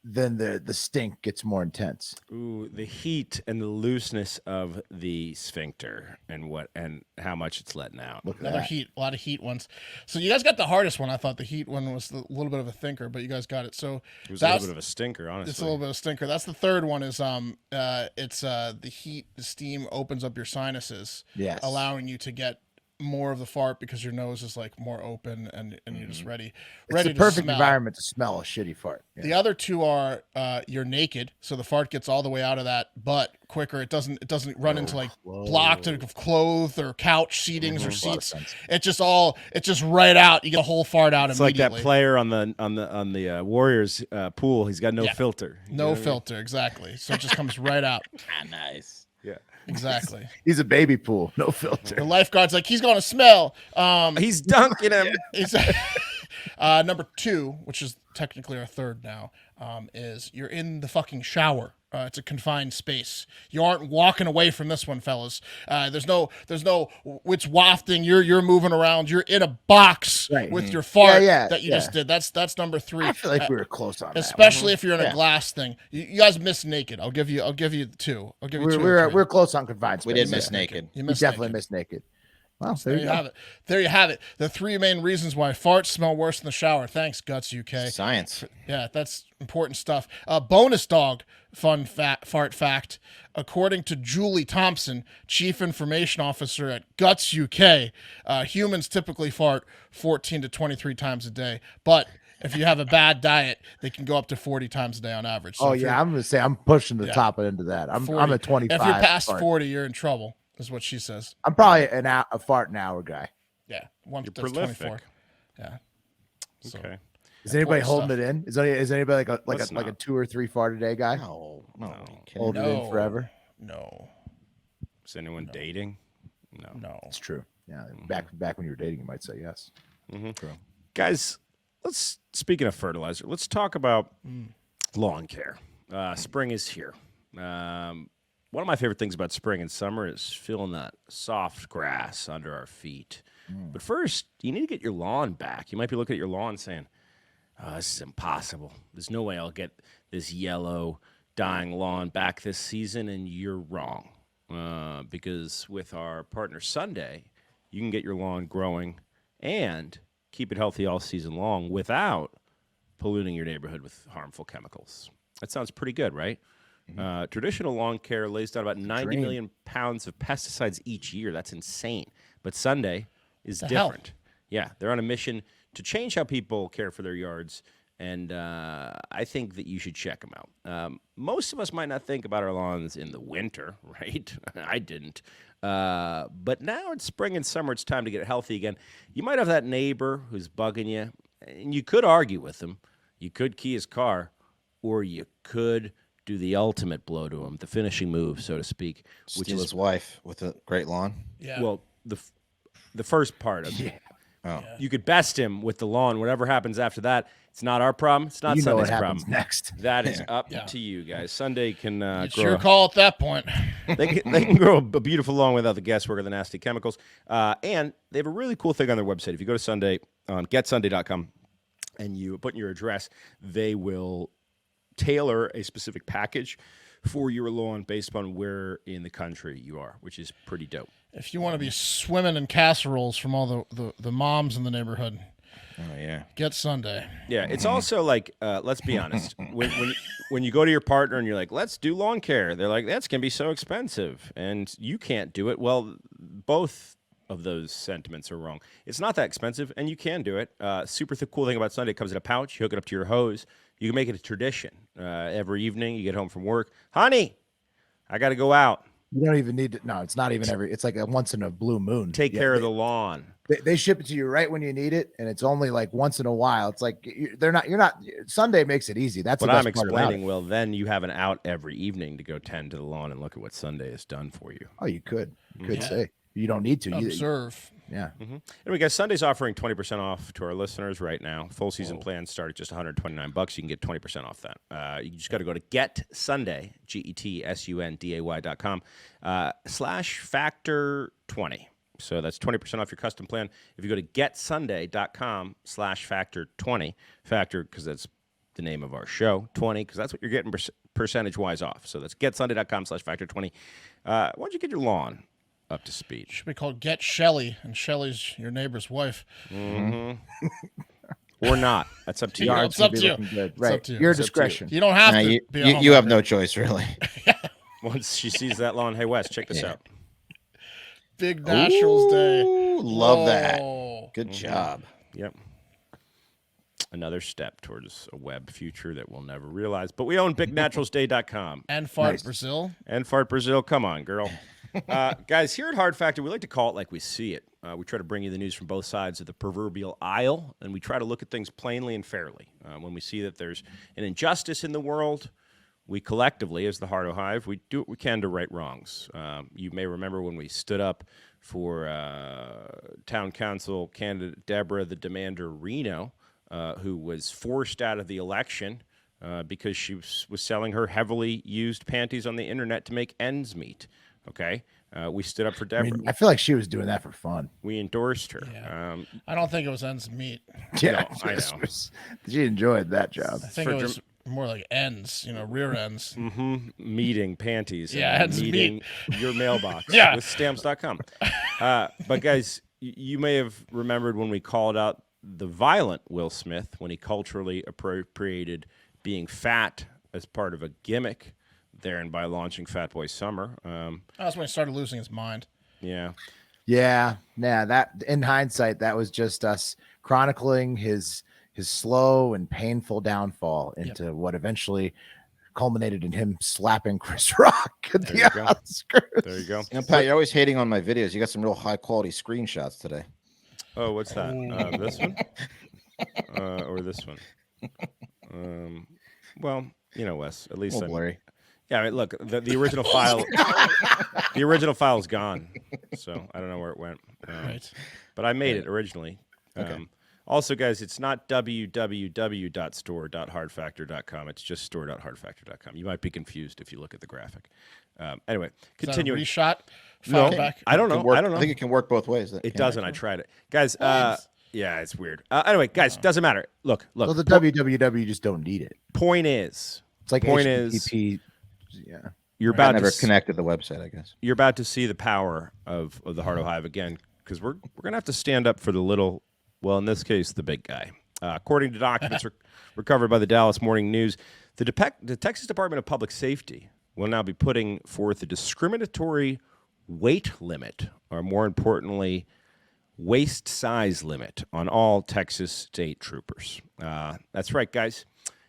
then the stink gets more intense. Ooh, the heat and the looseness of the sphincter and how much it's letting out. Look at Another that. heat, a lot of heat ones. So you guys got the hardest one. I thought the heat one was a little bit of a thinker, but you guys got it. So It was a little bit of a stinker, honestly. it's a little bit of a stinker. That's the third one. Is it's the heat, the steam opens up your sinuses, Yes. allowing you to get more of the fart because your nose is like more open and you're just ready It's the to perfect smell. environment to smell a shitty fart. Yeah. The other two are you're naked, so the fart gets all the way out of that butt quicker. It doesn't run into like blocked of clothes or couch seatings or seats. It's just right out. You get a whole fart out It's like immediately. that player on the Warriors Poole. He's got no Yeah. filter. You know No what I mean? filter, exactly. So it just comes right out. Nice. Yeah. Exactly. He's a baby pool, no filter. The lifeguard's like, he's gonna smell. He's dunking him. Number 2, which is technically our third now, is you're in the fucking shower. It's a confined space. You aren't walking away from this one, fellas. There's no. It's wafting. You're moving around. You're in a box with your fart that you just did. That's number 3. I feel like we were close on that. Especially if you're in a glass thing. You guys missed naked. I'll give you 2. I'll give you 2. We're close on confined space. We did miss naked. You We missed definitely naked. missed naked. Well, There you have it. There you have it. The 3 main reasons why farts smell worse in the shower. Thanks, Guts UK. Science. Yeah, that's important stuff. Bonus dog fart fact. According to Julie Thompson, Chief Information Officer at Guts UK, humans typically fart 14 to 23 times a day. But if you have a bad diet, they can go up to 40 times a day on average. So I'm going to say I'm pushing the top end of that. I'm a 25. If you're past fart. 40, you're in trouble, is what she says. I'm probably a fart an hour guy. Yeah, You're that's prolific. 24. Yeah. So, Okay. Is anybody Important holding it in? Is anybody like a 2 or 3 fart a day guy? No. Hold it in forever. No. Is anyone dating? No. That's true. Yeah, back when you were dating, you might say yes. True. Guys, speaking of fertilizer, let's talk about lawn care. Spring is here. One of my favorite things about spring and summer is feeling that soft grass under our feet. But first, you need to get your lawn back. You might be looking at your lawn saying, "Oh, this is impossible. There's no way I'll get this yellow dying lawn back this season," and you're wrong. Because with our partner Sunday, you can get your lawn growing and keep it healthy all season long without polluting your neighborhood with harmful chemicals. That sounds pretty good, right? Traditional lawn care lays down about 90 million pounds of pesticides each year. That's insane. But Sunday is different. Yeah, they're on a mission to change how people care for their yards, and I think that you should check them out. Most of us might not think about our lawns in the winter, right? I didn't. But now it's spring and summer. It's time to get healthy again. You might have that neighbor who's bugging you, and you could argue with him. You could key his car, or you could do the ultimate blow to him, the finishing move, so to speak. Which Steal is his wife with a great lawn. Yeah. well, the first part of it. Oh. You could best him with the lawn. Whatever happens after that, it's not our problem. It's not You know what Sunday's happens problem. next. That is up to you guys. Sunday can It's grow. your call at that point. They can grow a beautiful lawn without the guesswork of the nasty chemicals. And they have a really cool thing on their website. If you go to Sunday on getsunday.com and you put in your address, they will tailor a specific package for your lawn based upon where in the country you are, which is pretty dope. If you want to be swimming in casseroles from all the moms in the neighborhood, Oh, yeah. get Sunday. Yeah, it's also like, let's be honest. When you go to your partner and you're like, let's do lawn care, they're like, that's going to be so expensive, and you can't do it. Well, both of those sentiments are wrong. It's not that expensive, and you can do it. Cool thing about Sunday, it comes in a pouch. You hook it up to your hose. You can make it a tradition. Every evening you get home from work. Honey, I got to go out. You don't even need to. No, it's not even every. It's like a once in a blue moon. Take care of the lawn. They ship it to you right when you need it, and it's only like once in a while. It's like they're not. You're not. Sunday makes it easy. That's What the I'm best part about explaining. it. Well, then you have an out every evening to go tend to the lawn and look at what Sunday has done for you. Oh, you could say you don't need to. Observe. Yeah. Anyway, guys, Sunday's offering 20% off to our listeners right now. Full season plans start at just $129. You can get 20% off that. You just got to go to getsunday, GETSUNDAY.com /factor20. So that's 20% off your custom plan. If you go to getsunday.com /factor20, factor because that's the name of our show, 20, because that's what you're getting percentage-wise off. So that's getsunday.com /factor20. Why don't you get your lawn up to speed? Should be called Get Shelly, and Shelly's your neighbor's wife. Or not. That's up to you. It's up to you. Good. It's Right. up to you. Your It's up to discretion. You don't have Nah, to you be a you have homewrecker. no choice, really. Once she sees that lawn, hey, Wes, check this out. Big Nationals Day. Ooh, love that. Whoa. Good job. Yep. Another step towards a web future that we'll never realize. But we own BigNaturalsDay.com. And Fart Brazil. And Fart Brazil, come on, girl. Guys, here at Hard Factor, we like to call it like we see it. We try to bring you the news from both sides of the proverbial aisle, and we try to look at things plainly and fairly. When we see that there's an injustice in the world, we collectively, as the Hardo Hive, we do what we can to right wrongs. You may remember when we stood up for town council candidate Deborah the Demander Reno, who was forced out of the election because she was selling her heavily used panties on the internet to make ends meet. Okay, we stood up for Deborah. I feel like she was doing that for fun. We endorsed her. Yeah. I don't think it was ends meet. Yeah, I know. She enjoyed that job. I think it was more like ends, rear ends. Meeting panties. Yeah, and it's meeting your mailbox Yeah. with stamps.com. But guys, you may have remembered when we called out the violent Will Smith when he culturally appropriated being fat as part of a gimmick, therein by launching Fat Boy Summer. That's when he started losing his mind. Yeah. Yeah, that in hindsight, that was just us chronicling his slow and painful downfall into what eventually culminated in him slapping Chris Rock at the Oscars. There you go. Pat, you're always hating on my videos. You got some real high quality screenshots today. Oh, what's that? This one? Or this one? Well, Wes, at least I'm blurry. Yeah, I mean, look, the original file, the original file's gone, so I don't know where it went. Right. But I made it originally. Also, guys, it's not www.store.hardfactor.com. It's just store.hardfactor.com. You might be confused if you look at the graphic. Anyway, continuing. Is that a reshot? No, Back? I don't know. I don't know. I think it can work both ways. It doesn't. I tried it, guys. Yeah, it's weird. Anyway, guys, doesn't matter. Look. So the www, you just don't need it. Point is, It's like point HTTP. Yeah. you're I about never to connected the website, I guess. you're about to see the power of the Heart of Hive again, because we're gonna have to stand up for the little, well, in this case, the big guy. According to documents recovered by the Dallas Morning News, the Texas Department of Public Safety will now be putting forth a discriminatory weight limit, or more importantly, waist size limit on all Texas state troopers. That's right, guys.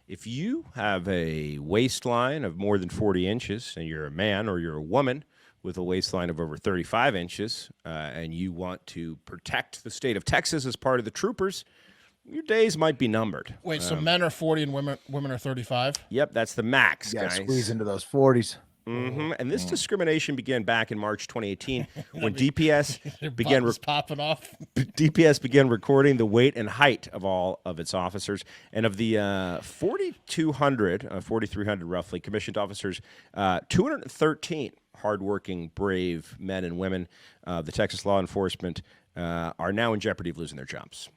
If you have a waistline of more than 40 inches and you're a man or you're a woman with a waistline of over 35 inches and you want to protect the state of Texas as part of the troopers, your days might be numbered. Wait, so men are 40 and women are 35? Yep, that's the max, You got guys. to squeeze into those 40s. And this discrimination began back in March 2018 when DPS began popping off. DPS began recording the weight and height of all of its officers. And of the 4,300 roughly commissioned officers, 213 hardworking, brave men and women of the Texas law enforcement are now in jeopardy of losing their jobs.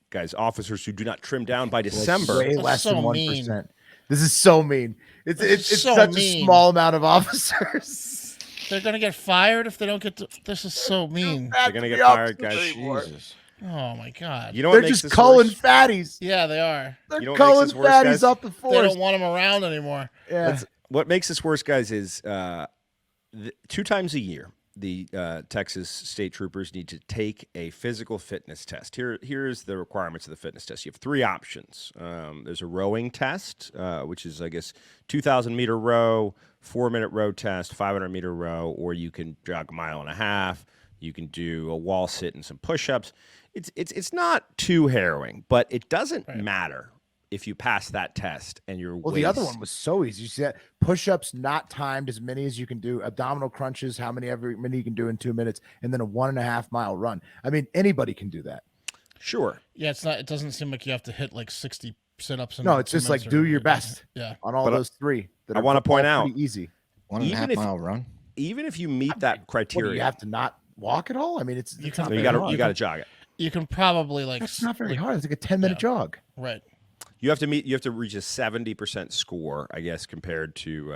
Guys, officers who do not trim down by December. Way That's less so than 1%. mean. This is so mean. It's so such mean. a small amount of officers. They're going to get fired if they don't get to. This is so mean. They're going to get fired, guys. Jesus. Oh, my God. You know what They're makes just this culling worse? fatties. Yeah, they are. They're You know what culling makes this worse, fatties guys? up the They forest. don't want them around anymore. Yeah. What makes this worse, guys, is 2 times a year, the Texas state troopers need to take a physical fitness test. Here's the requirements of the fitness test. You have 3 options. There's a rowing test, which is, I guess, 2,000-meter row, 4-minute row test, 500-meter row, or you can jog 1.5 miles. You can do a wall sit and some push-ups. It's not too harrowing, but it doesn't matter if you pass that test and your Well, the other one was so easy. You see that push-ups not timed as many as you can do, abdominal crunches, how many every minute you can do in 2 minutes, and then a 1.5 mile run. I mean, anybody can do that. Sure. Yeah, it's not. It doesn't seem like you have to hit like 60 sit-ups. No, it's just like do your best. Yeah. On all But those 3. I want to point out, pretty easy. 1.5 mile run. even if you meet that What, do criteria, you have to not walk at all? I mean, it's You not can- you very got hard. to jog it. You can probably like. That's not very hard. It's like a 10-minute jog. Right. You have to reach a 70% score, I guess, compared to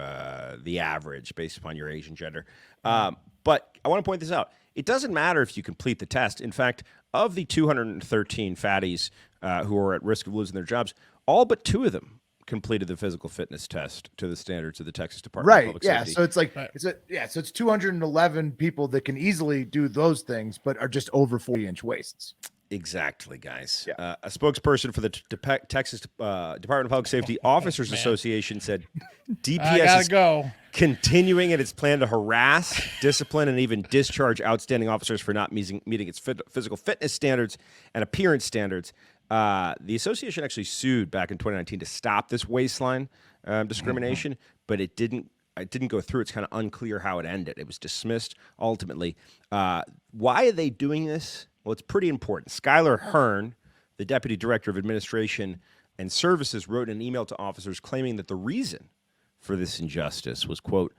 the average based upon your age and gender. But I want to point this out. It doesn't matter if you complete the test. In fact, of the 213 fatties who are at risk of losing their jobs, all but 2 of them completed the physical fitness test to the standards of the Texas Department of Right. Public Yeah. Safety. So it's like Right. so it's 211 people that can easily do those things, but are just over 40-inch waists. Exactly, guys. Yeah. A spokesperson for the Texas Department of Public Safety Officers Association said I DPS gotta is go. continuing in its plan to harass, discipline, and even discharge outstanding officers for not meeting its physical fitness standards and appearance standards. The association actually sued back in 2019 to stop this waistline discrimination, but it didn't go through. It's kind of unclear how it ended. It was dismissed ultimately. Why are they doing this? Well, it's pretty important. Skylar Hearn, the deputy director of administration and Services wrote an email to officers claiming that the reason for this injustice was, quote,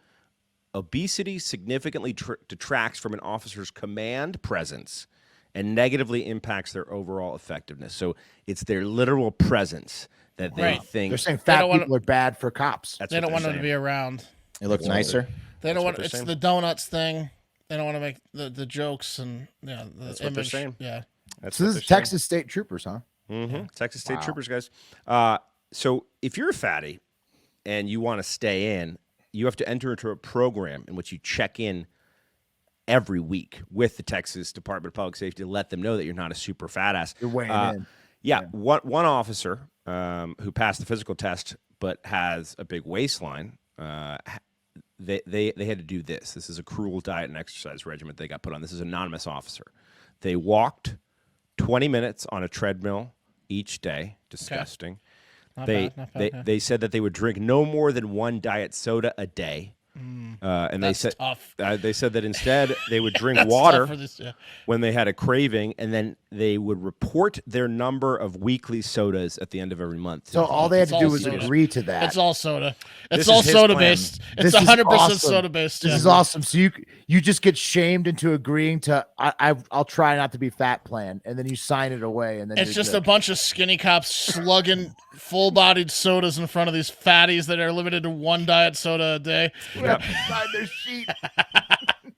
obesity significantly detracts from an officer's command presence and negatively impacts their overall effectiveness. So it's their literal presence that they think. They're saying fat people are bad for cops. They don't want them to be around. It looks nicer. They don't want. It's the donuts thing. They don't want to make the jokes and the That's image. what they're saying. Yeah. So this is Texas State Troopers, huh? Mm-hmm. Texas State Troopers, guys. So if you're a fatty and you want to stay in, you have to enter into a program in which you check in every week with the Texas Department of Public Safety to let them know that you're not a super fat ass. You're weighing in. Yeah. One officer who passed the physical test but has a big waistline, they had to do this. This is a cruel diet and exercise regimen they got put on. This is an anonymous officer. They walked 20 minutes on a treadmill each day. Disgusting. Okay. Not bad. They said that they would drink no more than one diet soda a day. And That's tough. They said that instead they would drink That's water tough for this, yeah. when they had a craving, and then they would report their number of weekly sodas at the end of every month. So all they had to do was soda. agree to that. It's all soda. This It's all is his soda plan. based. This It's is 100% awesome. soda based. This is awesome. So you just get shamed into agreeing to I'll try not to be fat plan, and then you sign it away, and then It's you're just good. a bunch of skinny cops slugging full-bodied sodas in front of these fatties that are limited to one diet soda a day. Sign their sheet.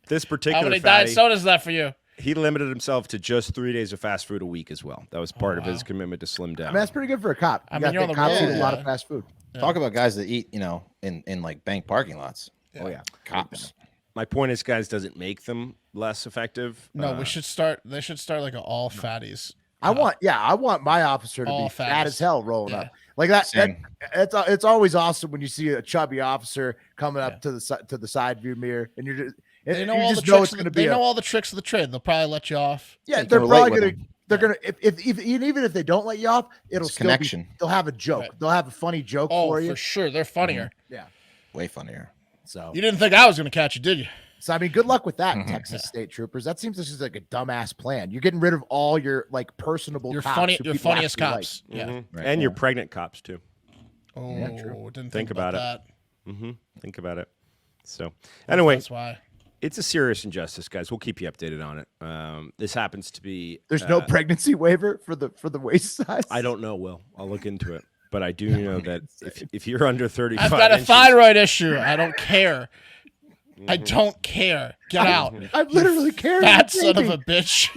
This How particular many diet fatty, sodas is that for you? he limited himself to just 3 days of fast food a week as well. That was part of his commitment to slim down. I mean, that's pretty good for a cop. I You mean, gotta you're on think the cops road, eat a lot yeah. of fast food. Talk about guys that eat, in like bank parking lots. Oh yeah, Cops. My point is, guys, doesn't make them less effective. No, we should start. They should start like an all fatties. I want my officer to all be fat fat. as hell rolling Yeah. up like that. Same. It's always awesome when you see a chubby officer coming up to the side view mirror, and you're just They know you all the just know tricks. it's going to be They know all the tricks of the trade. They'll probably let you off. yeah. You They're can relate probably with gonna they're gonna if even if they don't let you off, it'll It's still connection. be, they'll have a joke. Right. They'll have a funny joke Oh, for you. for sure. They're funnier. Yeah. Way funnier. So You didn't think I was going to catch you, did you? I mean, good luck with that, Texas State Troopers. That seems just like a dumbass plan. You're getting rid of all your like personable Your cops funny, who your people funniest actually cops. like. Yeah. Mhm. And your pregnant cops too. Oh, true. didn't Think about it. that. Think about it. So anyway, That's why. it's a serious injustice, guys. We'll keep you updated on it. This happens to be. There's no pregnancy waiver for the waist size. I don't know, Will. I'll look into it. But I do know that if you're under 35 I've got a inches, thyroid issue. I don't care. I don't care. Get out. I'm literally carrying Fat a son of baby. a bitch.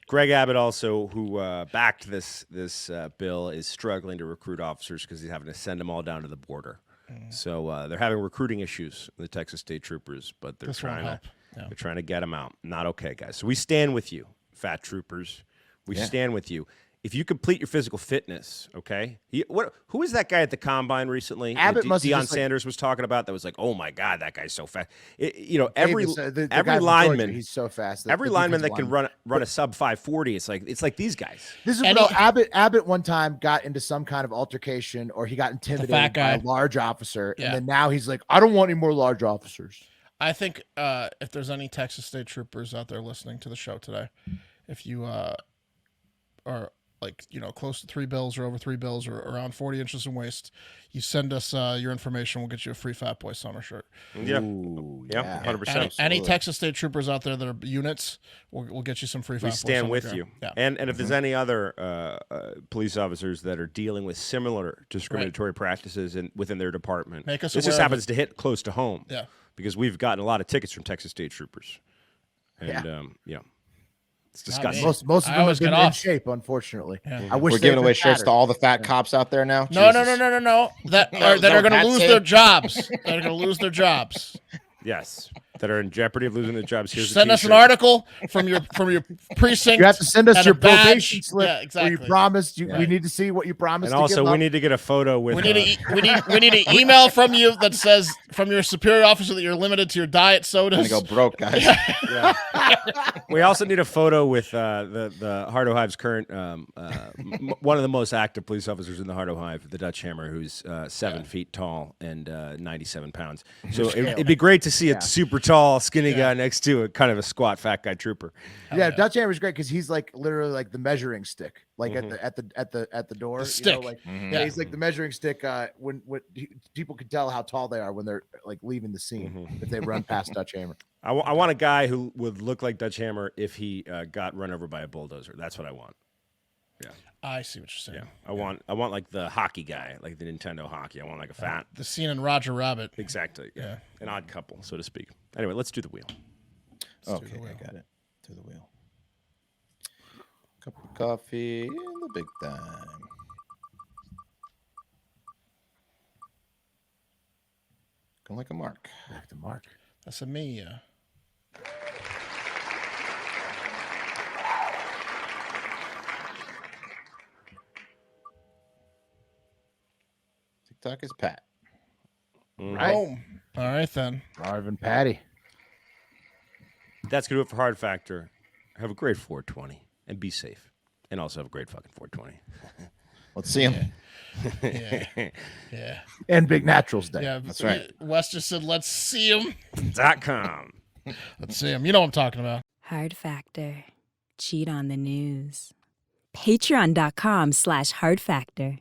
Greg Abbott also, who backed this bill, is struggling to recruit officers because he's having to send them all down to the border. So they're having recruiting issues, the Texas State Troopers, but they're This won't trying to help. Yeah. they're trying to get them out. Not okay, guys. So we stand with you, fat troopers. We stand with you. If you complete your physical fitness, okay. Who was that guy at the combine recently? Abbott must have Deion just, like- Sanders was talking about that was like, oh my god, that guy's so fast. Every Davis, the guy every from lineman, Georgia, he's so fast. every lineman that defensive can lineman. run a sub 540, it's like these guys. This is And real. he- Abbott one time got into some kind of altercation, or he got intimidated fat by a guy. large officer, Yeah. and then now he's like, I don't want any more large officers. I think if there's any Texas State Troopers out there listening to the show today, if you are like close to 3 bills or over 3 bills or around 40 inches in waist, you send us your information. We'll get you a free Fat Boy summer shirt. Yeah, Ooh, yeah, 100%. Any Texas State Troopers out there that are units, we'll get you some free Fat We Boy stand summer with gear. you. Yeah. And if there's any other police officers that are dealing with similar discriminatory practices within their department, Make us this just aware of happens to hit close to home. Yeah. Because we've gotten a lot of tickets from Texas State Troopers. And it's disgusting. Most of I them have always been get in off. shape, unfortunately. Yeah. I wish We're they'd giving been away shirts fatter. to all the fat cops out there now. No. Jesus. That are no going to fat lose tape. their jobs. That are going to lose their jobs. Yes. That are in jeopardy of losing their jobs. Here's a Send us an t-shirt. article from your precinct. You have to send us and your a badge. probation slip Yeah, where exactly. you promised. We Right. need to see what you promised. And to also, give we up. need to get a photo with. We need an email from you that says from your superior officer that you're limited to your diet I'm gonna sodas. go broke, guys. we also need a photo with the Heart o' Hive's current one of the most active police officers in the Heart o' Hive, the Dutch Hammer, who's 7 feet tall and 97 pounds. So it'd be great to see a super tall tall, skinny guy next to a kind of a squat, fat guy trooper. Yeah, Dutch Hammer's great because he's like literally like the measuring stick, like at the door. The stick. Yeah, he's like the measuring stick. When people can tell how tall they are when they're like leaving the scene if they run past Dutch Hammer. I want a guy who would look like Dutch Hammer if he got run over by a bulldozer. That's what I want. Yeah, I see what you're saying. I want like the hockey guy, like the Nintendo hockey. I want like a fat. The scene in Roger Rabbit. Exactly. Yeah. An odd couple, so to speak. Anyway, let's do the wheel. Okay, I got it. To the wheel. Cup of coffee and the big time. Going like a mark. Back to Mark. That's a me. TikTok is Pat. Right. All right then. Marvin Patty. That's gonna do it for Hard Factor. Have a great 420 and be safe, and also have a great fucking 420. Let's see him. Yeah. And Big Naturals Day. Yeah. That's right. Wes just said, let's see him. .com. Let's see him. You know what I'm talking about. Hard Factor. Cheat on the news. Patreon.com/Hard Factor.